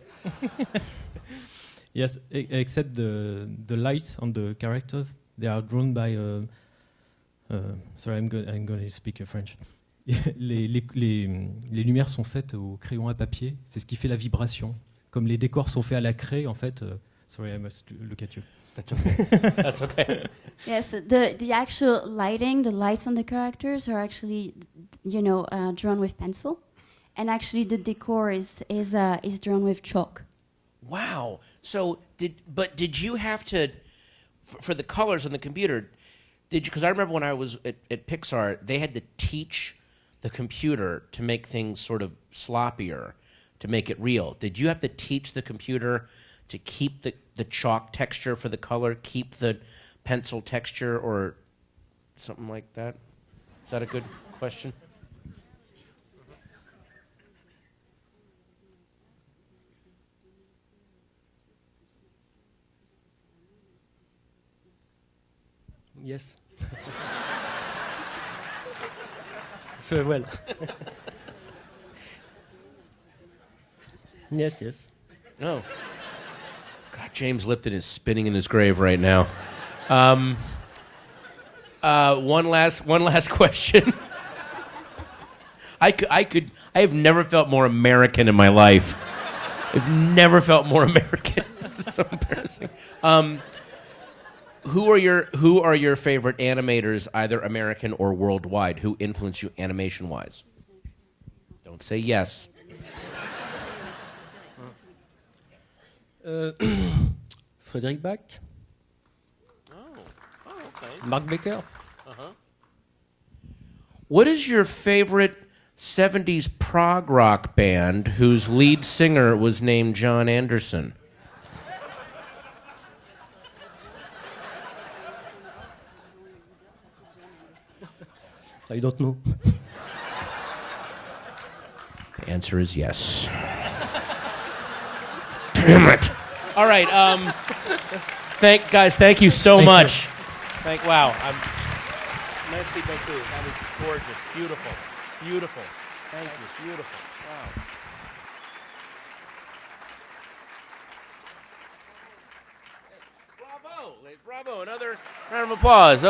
Yes, except the lights on the characters, they are drawn by... sorry, I'm going to speak French. les lumières sont faites au crayon à papier, c'est ce qui fait la vibration. Comme les décors sont faits à la craie, en fait... sorry, I must look at you. That's okay. That's okay. Yes, the actual lighting, the lights on the characters are actually, drawn with pencil, and actually the decor is drawn with chalk. Wow. So did you have to, for the colors on the computer? Did you? Because I remember when I was at Pixar, they had to teach the computer to make things sort of sloppier, to make it real. Did you have to teach the computer to keep the chalk texture for the color, keep the pencil texture, or something like that? Is that a good question? Yes. So well. Yes. Oh. God, James Lipton is spinning in his grave right now. One last question. I have never felt more American in my life. I've never felt more American. This is so embarrassing. Who are your favorite animators, either American or worldwide? Who influence you animation-wise? Don't say yes. Frédéric Bach. Okay. Mark Baker. What is your favorite 70s prog rock band whose lead singer was named John Anderson? I don't know. The answer is yes. Damn it. All right. Thank you so much. Wow. Merci beaucoup. That was gorgeous. Beautiful. Thank you. Beautiful. Wow. Bravo. Another round of applause.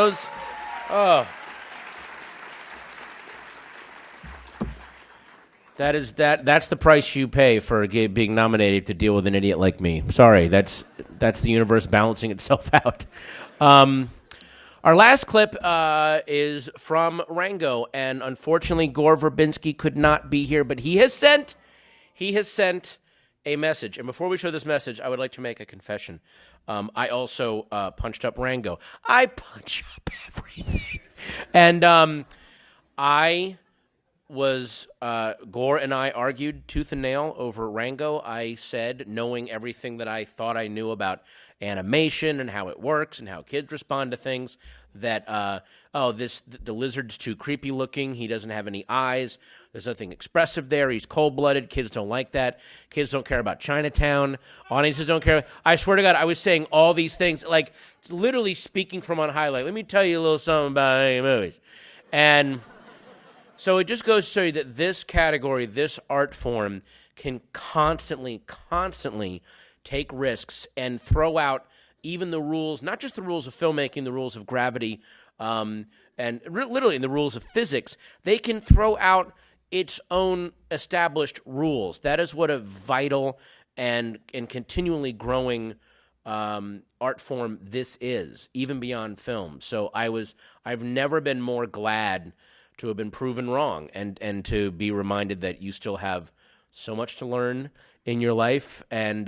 That's the price you pay for being nominated to deal with an idiot like me. Sorry, that's the universe balancing itself out. Our last clip is from Rango, and unfortunately Gore Verbinski could not be here, but he has sent a message. And before we show this message, I would like to make a confession. I also punched up Rango. I punch up everything. And Gore and I argued tooth and nail over Rango. I said, knowing everything that I thought I knew about animation and how it works and how kids respond to things, that, the lizard's too creepy looking. He doesn't have any eyes. There's nothing expressive there. He's cold-blooded. Kids don't like that. Kids don't care about Chinatown. Audiences don't care. I swear to God, I was saying all these things, like literally speaking from on high. Like, let me tell you a little something about movies. And so it just goes to show you that this category, this art form, can constantly take risks and throw out even the rules, not just the rules of filmmaking, the rules of gravity, and literally in the rules of physics, they can throw out its own established rules. That is what a vital and continually growing art form this is, even beyond film. So I've never been more glad to have been proven wrong and to be reminded that you still have so much to learn in your life, and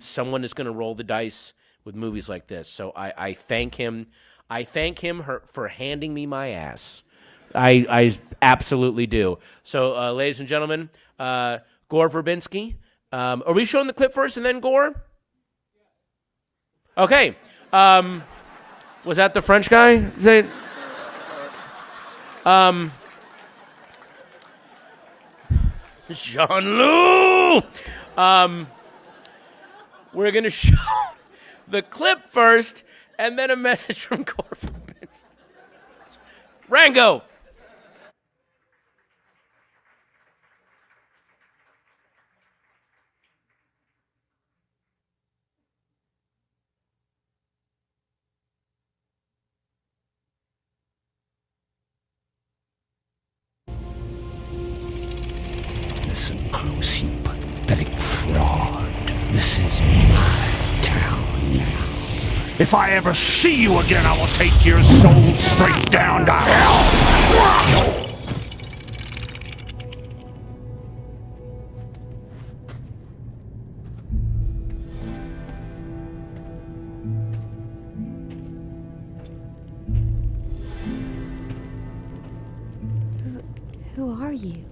someone is going to roll the dice with movies like this. So I thank him. I thank him for handing me my ass. I absolutely do. So, ladies and gentlemen, Gore Verbinski. Are we showing the clip first and then Gore? Okay. Was that the French guy? Jean-Loup. We're going to show the clip first and then a message from Gore Verbinski. Rango. Listen close, you pathetic fraud. This is my town now. If I ever see you again, I will take your soul straight down to hell. Who are you?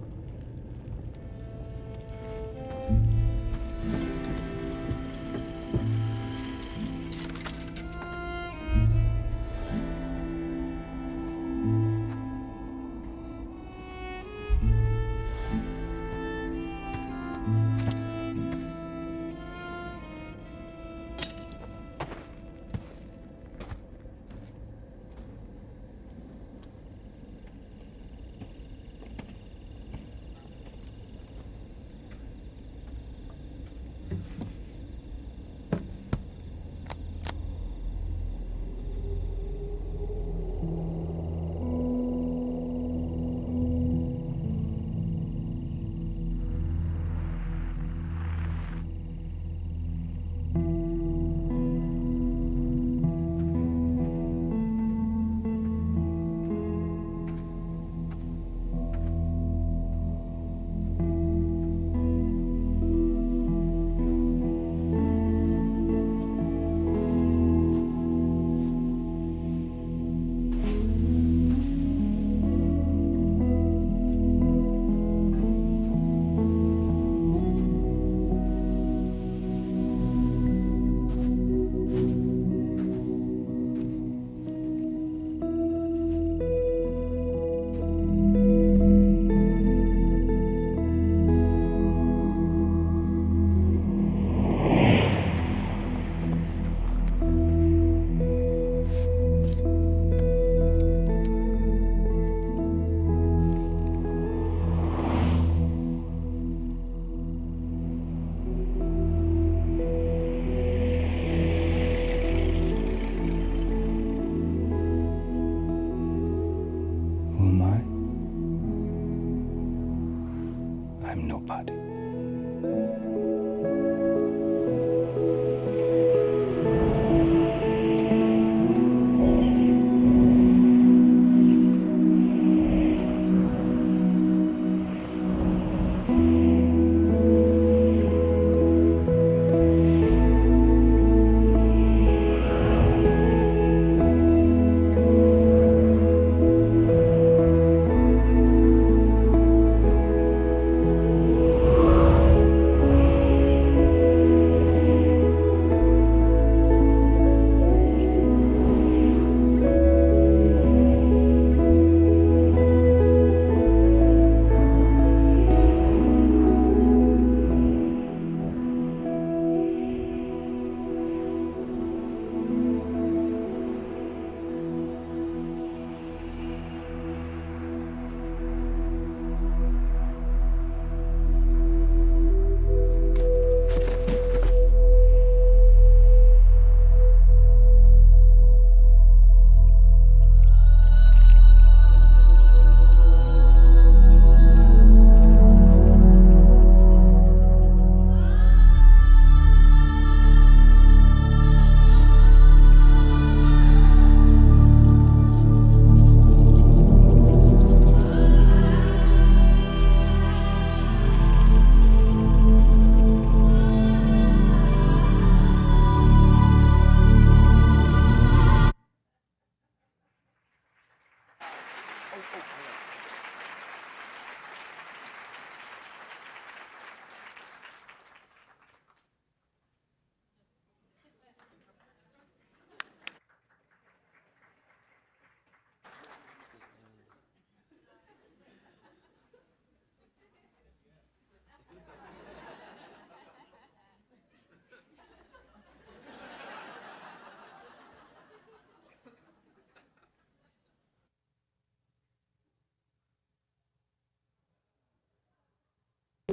I'm nobody.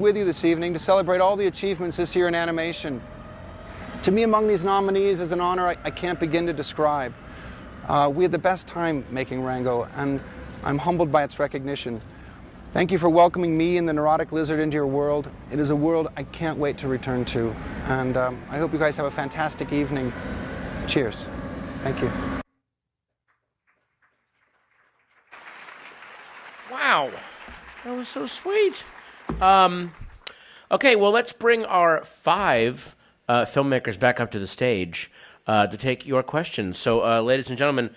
with you this evening to celebrate all the achievements this year in animation. To me, among these nominees is an honor I can't begin to describe. We had the best time making Rango, and I'm humbled by its recognition. Thank you for welcoming me and the neurotic lizard into your world. It is a world I can't wait to return to. And I hope you guys have a fantastic evening. Cheers. Thank you. Wow, that was so sweet. Okay, well, let's bring our 5 filmmakers back up to the stage to take your questions. So, ladies and gentlemen,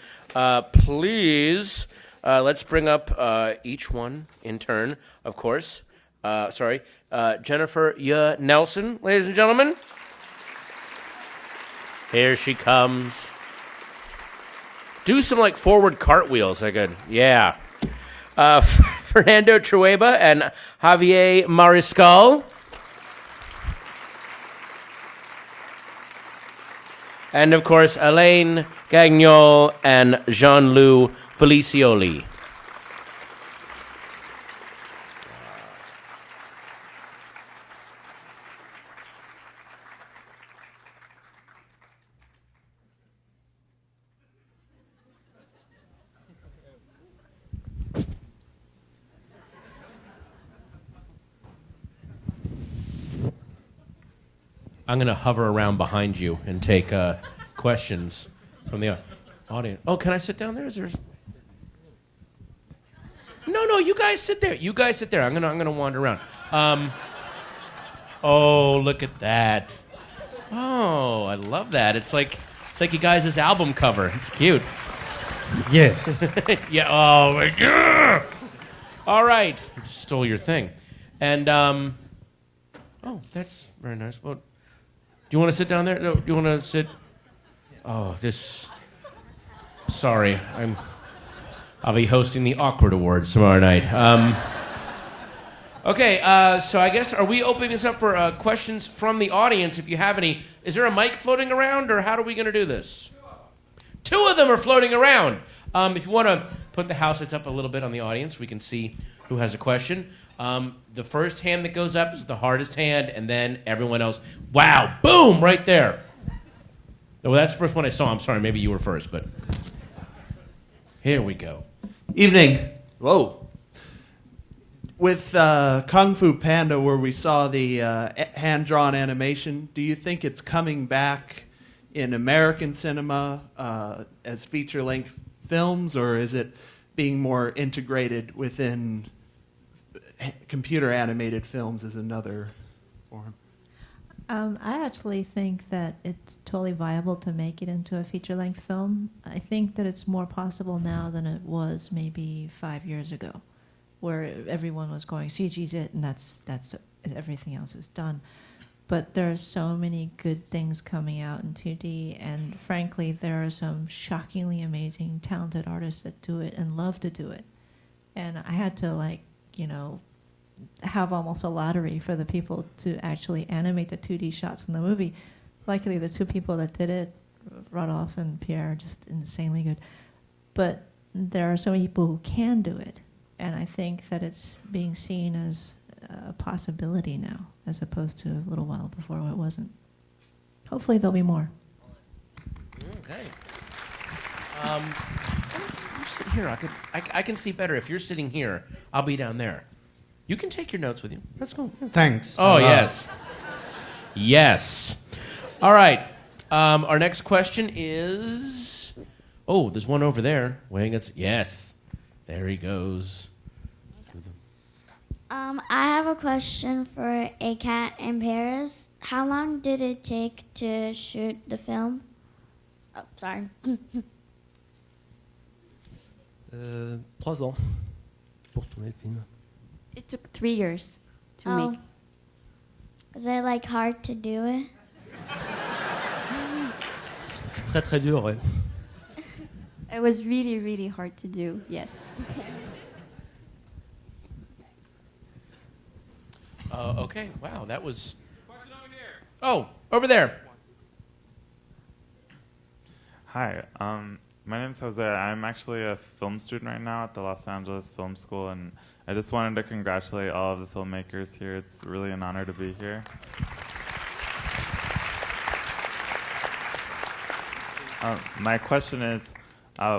please, let's bring up each one in turn, of course. Jennifer Nelson, ladies and gentlemen. Here she comes. Do some, like, forward cartwheels. I could, yeah. Fernando Trueba and Javier Mariscal. And, of course, Alain, Gagnol, and Jean-Loup Felicioli. I'm going to hover around behind you and take questions from the audience. Oh, can I sit down there? Is there... No, you guys sit there. You guys sit there. I'm gonna wander around. Oh, look at that. Oh, I love that. It's like you guys' album cover. It's cute. Yes. Yeah. Oh my God. All right. Stole your thing. And oh, that's very nice. Well, do you want to sit down there? No, do you want to sit? Oh, this. Sorry, I'll be hosting the Awkward Awards tomorrow night. Okay, so I guess, are we opening this up for questions from the audience? If you have any, is there a mic floating around, or how are we going to do this? 2 of them are floating around. If you want to put the house lights up a little bit on the audience, we can see who has a question. The first hand that goes up is the hardest hand, and then everyone else. Wow, boom, right there. Well, that's the first one I saw. I'm sorry, maybe you were first, but here we go. Evening. Whoa. With Kung Fu Panda, where we saw the hand-drawn animation, do you think it's coming back in American cinema as feature-length films, or is it being more integrated within computer-animated films as another form? I actually think that it's totally viable to make it into a feature-length film. I think that it's more possible now than it was maybe 5 years ago, where everyone was going, CG's it, and that's everything else is done. But there are so many good things coming out in 2D, and frankly, there are some shockingly amazing, talented artists that do it and love to do it. And I had to, have almost a lottery for the people to actually animate the 2D shots in the movie. Luckily, the 2 people that did it, Rodolphe and Pierre, are just insanely good. But there are so many people who can do it, and I think that it's being seen as a possibility now, as opposed to a little while before it wasn't. Hopefully there'll be more. Okay. You sit here. I can see better. If you're sitting here, I'll be down there. You can take your notes with you. Let's go. Thanks. Oh, yes. Yes. All right. Our next question is... Oh, there's one over there. Weighing us. Yes. There he goes. I have a question for A Cat in Paris. How long did it take to shoot the film? Oh, sorry. 3 ans pour tourner le film. It took 3 years to make. Was it hard to do it? C'est très très dur, ouais. It was really, really hard to do, yes. Okay, wow, that was... Oh, over there. Hi, My name's Jose. I'm actually a film student right now at the Los Angeles Film School, and I just wanted to congratulate all of the filmmakers here. It's really an honor to be here. My question is,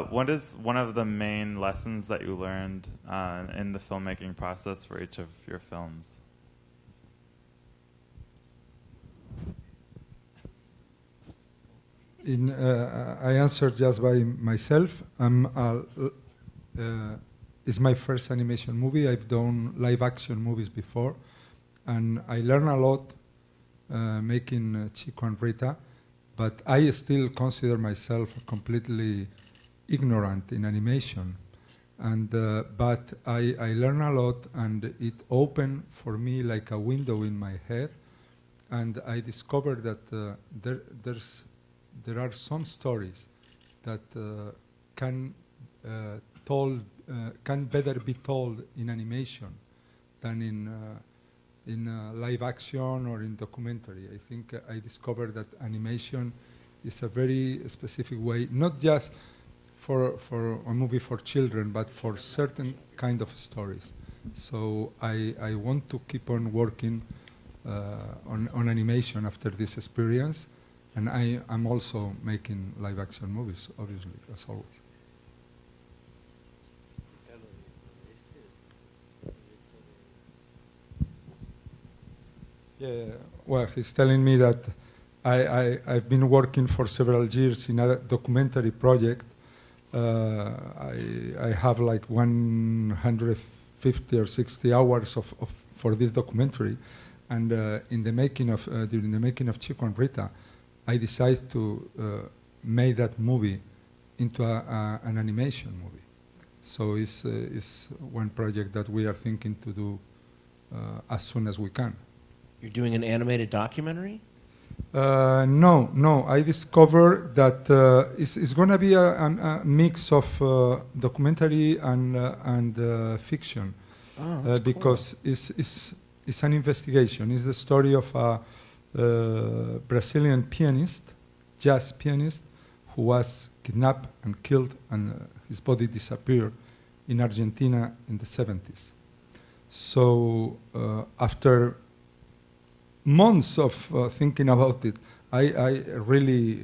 what is one of the main lessons that you learned in the filmmaking process for each of your films? I answered just by myself. It's my first animation movie. I've done live action movies before, and I learned a lot making Chico and Rita, but I still consider myself completely ignorant in animation. And but I learned a lot, and it opened for me like a window in my head, and I discovered that there are some stories that can better be told in animation than in live action or in documentary. I think I discovered that animation is a very specific way, not just for a movie for children, but for certain kind of stories. So I want to keep on working on animation after this experience. And I'm also making live action movies, obviously, as always. Yeah, well, he's telling me that I've been working for several years in a documentary project. I have like 150 or 60 hours for this documentary, and during the making of Chico and Rita, I decided to make that movie into an animation movie. So it's one project that we are thinking to do as soon as we can. You're doing an animated documentary? No. I discovered that it's going to be a mix of documentary and fiction, because cool. It's an investigation. It's the story of a Brazilian pianist, jazz pianist, who was kidnapped and killed, and his body disappeared in Argentina in the 70s. So after months of thinking about it, I really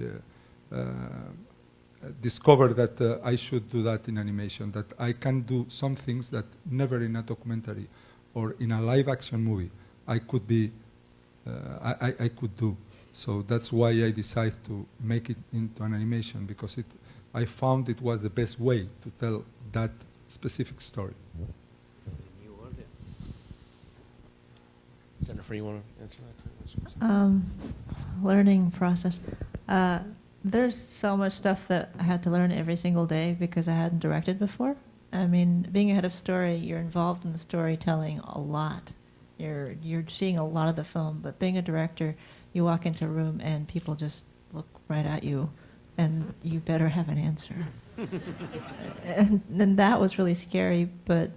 discovered that I should do that in animation, that I can do some things that never in a documentary or in a live action movie I could do. So that's why I decided to make it into an animation, because I found it was the best way to tell that specific story. Jennifer, you want to answer that? Learning process. There's so much stuff that I had to learn every single day because I hadn't directed before. I mean, being a head of story, you're involved in the storytelling a lot. You're seeing a lot of the film, but being a director, you walk into a room and people just look right at you, and you better have an answer. and that was really scary, but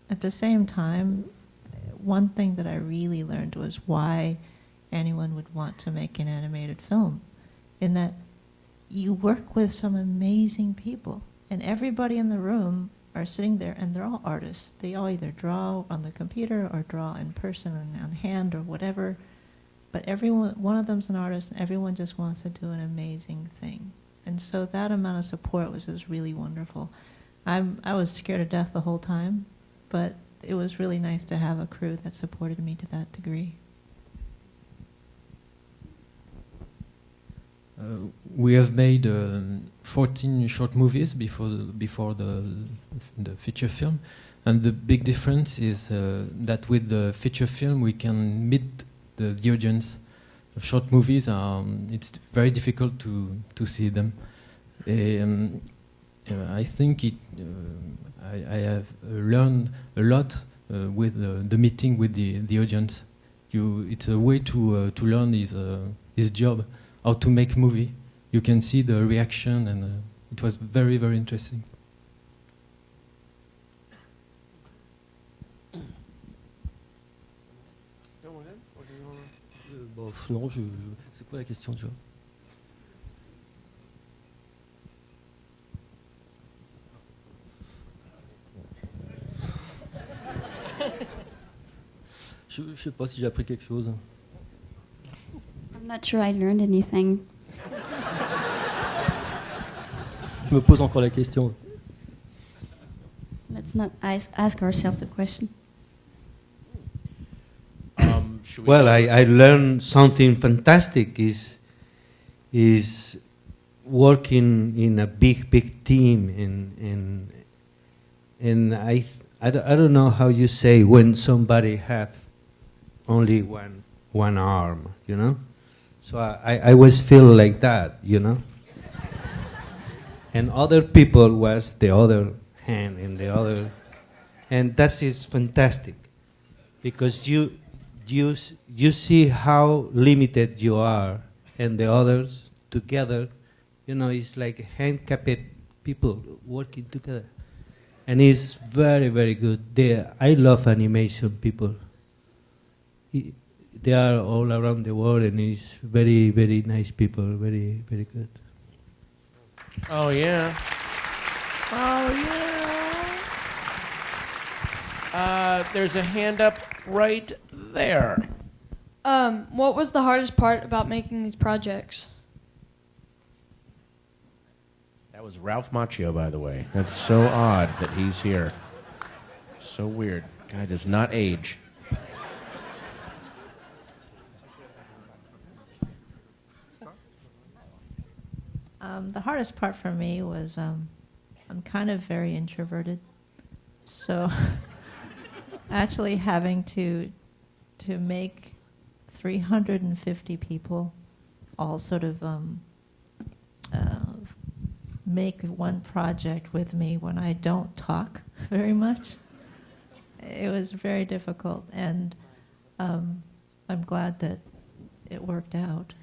at the same time, one thing that I really learned was why anyone would want to make an animated film, in that you work with some amazing people, and everybody in the room are sitting there, and they're all artists. They all either draw on the computer or draw in person and on hand or whatever, but one of them's an artist, and everyone just wants to do an amazing thing. And so that amount of support was just really wonderful. I was scared to death the whole time, but it was really nice to have a crew that supported me to that degree. We have made 14 short movies before the feature film, and the big difference is that with the feature film we can meet the audience. Short movies it's very difficult to see them. I think I have learned a lot with the meeting with the audience. It's a way to learn his job, how to make movie. You can see the reaction, and it was very, very interesting. Non, c'est quoi la question déjà? Je sais pas si j'ai appris quelque chose. I'm not sure I learned anything. Je me pose encore la question. Let's not ask ourselves the question. Well, I learned something fantastic is working in a big team and I don't know how you say when somebody have only one arm, you know. So I always feel like that, you know. And other people was the other hand and the other, and that is fantastic because you see how limited you are, and the others together, you know, it's like handicapped people working together, and it's very, very good. I love animation people. They are all around the world, and it's very, very nice people, very, very good. Oh yeah. Oh yeah. There's a hand up right there. What was the hardest part about making these projects? That was Ralph Macchio, by the way. That's so odd that he's here. So weird. Guy does not age. The hardest part for me was I'm kind of very introverted, so actually having to make 350 people all sort of make one project with me when I don't talk very much. It was very difficult, and I'm glad that it worked out.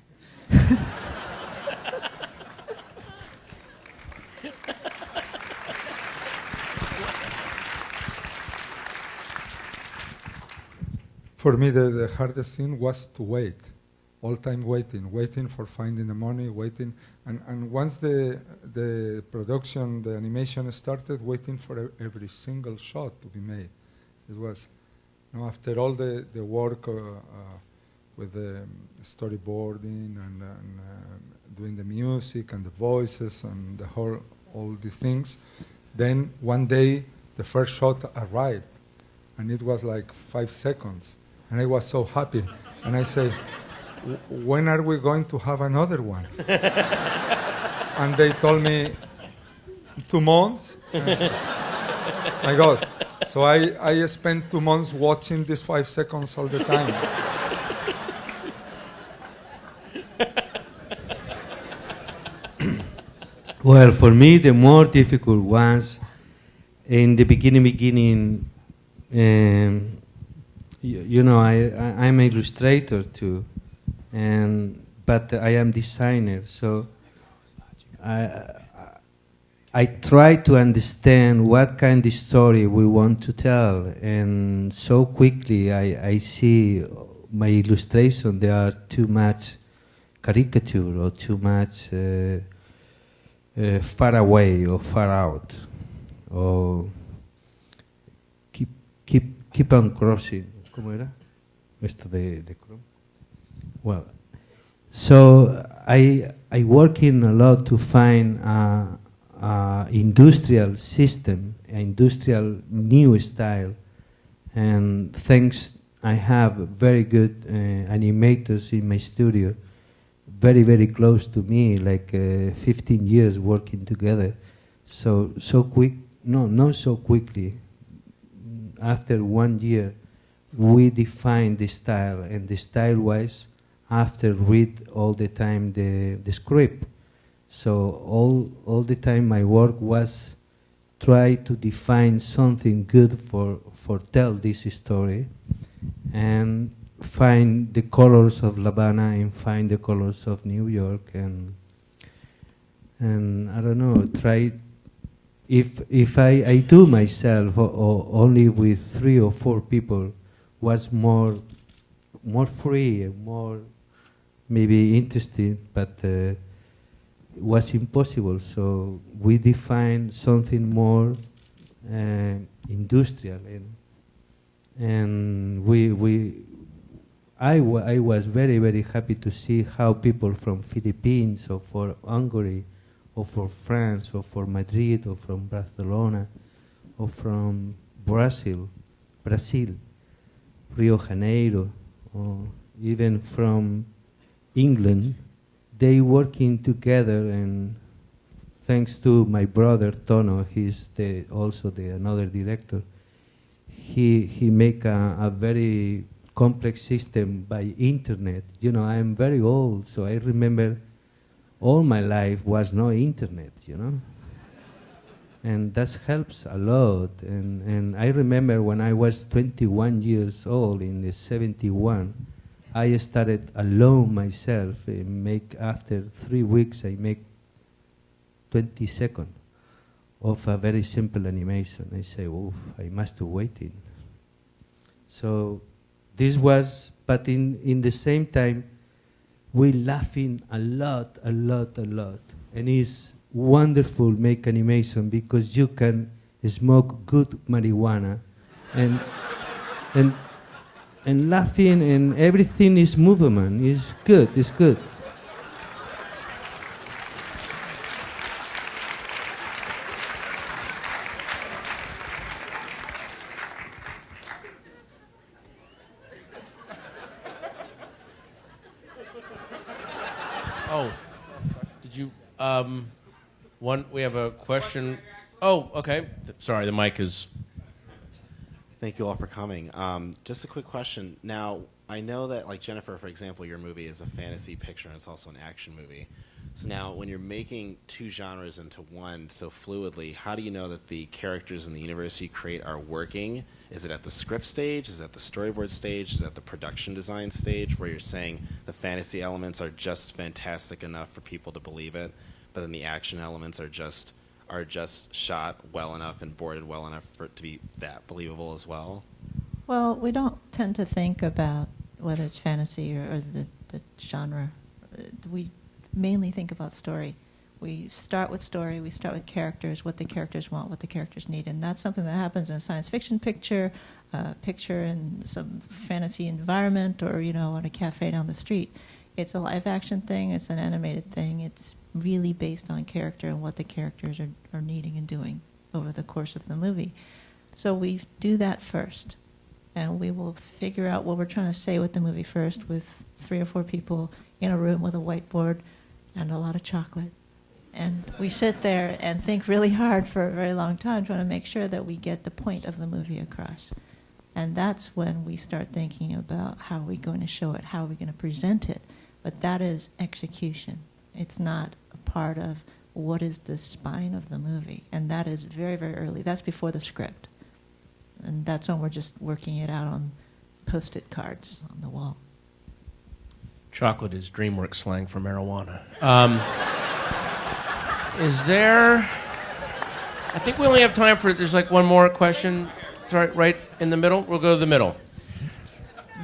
For me, the hardest thing was to wait, all time waiting for finding the money, waiting, and once the production, the animation started, waiting for every single shot to be made. It was, you know, after all the work with the storyboarding and doing the music and the voices and all these things, then one day the first shot arrived, and it was like 5 seconds. And I was so happy. And I say, when are we going to have another one? And they told me, 2 months. And I said, my God. So I spent 2 months watching these 5 seconds all the time. Well, for me, the more difficult was in the beginning, you know, I'm an illustrator too, but I am designer, so I try to understand what kind of story we want to tell, and so quickly I see my illustration, they are too much caricature or too much far away or far out, or keep on crossing. ¿Cómo era? Esto de Chrome. Well, so I working a lot to find a industrial system, an industrial new style, and thanks I have very good animators in my studio, very, very close to me, like 15 years working together. So quick, no, not so quickly. After 1 year, we define the style, and the style-wise, after read all the time the script. So all the time my work was try to define something good for tell this story, and find the colors of La Habana and find the colors of New York, and I don't know, try. If I do myself or only with 3 or 4 people, was more free and more maybe interesting, but it was impossible. So we defined something more industrial, And I was very, very happy to see how people from Philippines or for Hungary or for France or for Madrid or from Barcelona or from Brazil, Rio Janeiro, or even from England, they working together, and thanks to my brother Tono, he's also another director. He make a very complex system by internet. You know, I'm very old, so I remember all my life was no internet, you know. And that helps a lot. And I remember when I was 21 years old in the 71, I started alone myself. After 3 weeks, I make 20 seconds of a very simple animation. I say, oh, I must be waiting. So this was, but in the same time, we laughing a lot. And it's wonderful make animation because you can smoke good marijuana and laughing and everything is movement. It's good. Oh, did you, we have a question. Oh, okay. Sorry, the mic is... Thank you all for coming. Just a quick question. Now, I know that, like Jennifer, for example, your movie is a fantasy picture and it's also an action movie. So now, when you're making two genres into one so fluidly, how do you know that the characters in the universe you create are working? Is it at the script stage? Is it at the storyboard stage? Is it at the production design stage where you're saying the fantasy elements are just fantastic enough for people to believe it, but then the action elements are just shot well enough and boarded well enough for it to be that believable as well? Well, we don't tend to think about whether it's fantasy or the genre. We mainly think about story. We start with story, we start with characters, what the characters want, what the characters need, and that's something that happens in a science fiction picture in some fantasy environment, or, you know, on a cafe down the street. It's a live action thing, it's an animated thing, it's really based on character and what the characters are needing and doing over the course of the movie. So we do that first, and we will figure out what we're trying to say with the movie first, with 3 or 4 people in a room with a whiteboard and a lot of chocolate. And we sit there and think really hard for a very long time trying to make sure that we get the point of the movie across. And that's when we start thinking about how we're going to show it, how we're going to present it. But that is execution. It's not a part of what is the spine of the movie. And that is very, very early. That's before the script. And that's when we're just working it out on Post-it cards on the wall. Chocolate is DreamWorks slang for marijuana. Is there... I think we only have time for... There's like one more question. Right in the middle. We'll go to the middle.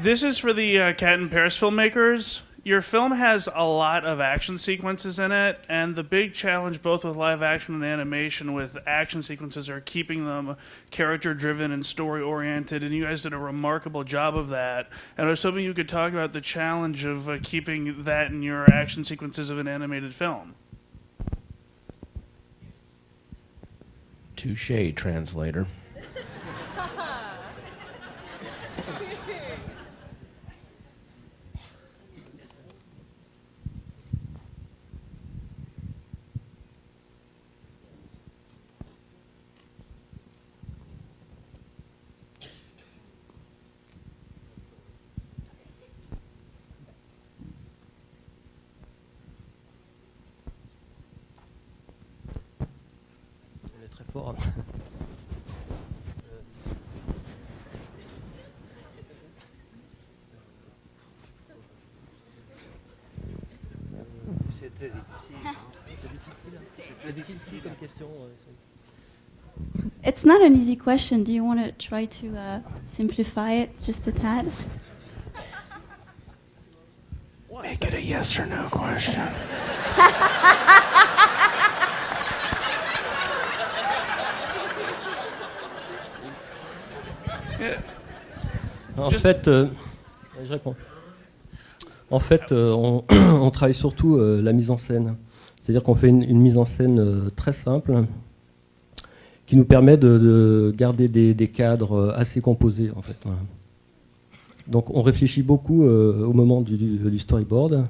This is for the Cat in Paris filmmakers. Your film has a lot of action sequences in it, and the big challenge both with live action and animation with action sequences are keeping them character-driven and story-oriented, and you guys did a remarkable job of that. And I was hoping you could talk about the challenge of keeping that in your action sequences of an animated film. Touché, translator. fort. C'est très difficile. C'est difficile comme question. It's not an easy question. Do you want to try to simplify it just a tad? Make it a yes or no question. En fait, je réponds. En fait, on travaille surtout la mise en scène. C'est-à-dire qu'on fait une mise en scène très simple qui nous permet de garder des cadres assez composés, en fait. Voilà. Donc on réfléchit beaucoup au moment du storyboard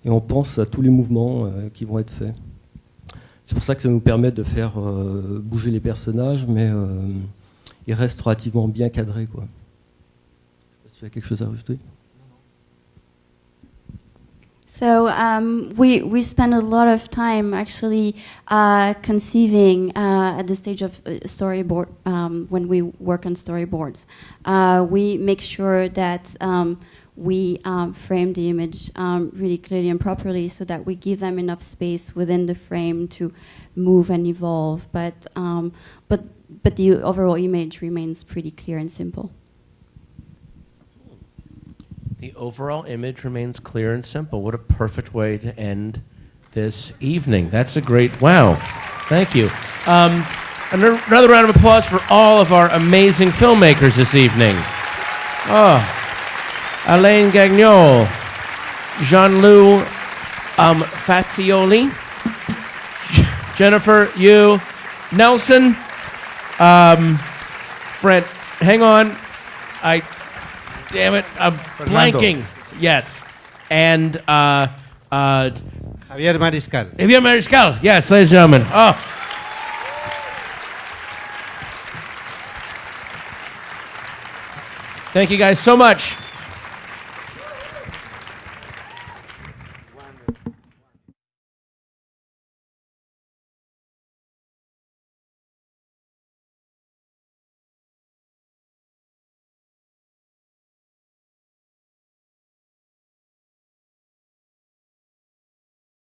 et on pense à tous les mouvements qui vont être faits. C'est pour ça que ça nous permet de faire bouger les personnages, mais ils restent relativement bien cadrés, quoi. Tu as quelque chose à rajouter? So we spend a lot of time actually conceiving at the stage of storyboard when we work on storyboards. We make sure that we frame the image really clearly and properly so that we give them enough space within the frame to move and evolve. But the overall image remains pretty clear and simple. The overall image remains clear and simple. What a perfect way to end this evening. That's a great, wow. Thank you. Another round of applause for all of our amazing filmmakers this evening. Oh, Alain Gagnol, Jean-Loup Felicioli, Jennifer Yu, Nelson, Fred, hang on, damn it, I'm Fernando. blanking. Yes. And Javier Mariscal. Javier Mariscal. Yes, ladies and gentlemen. Oh. Thank you guys so much.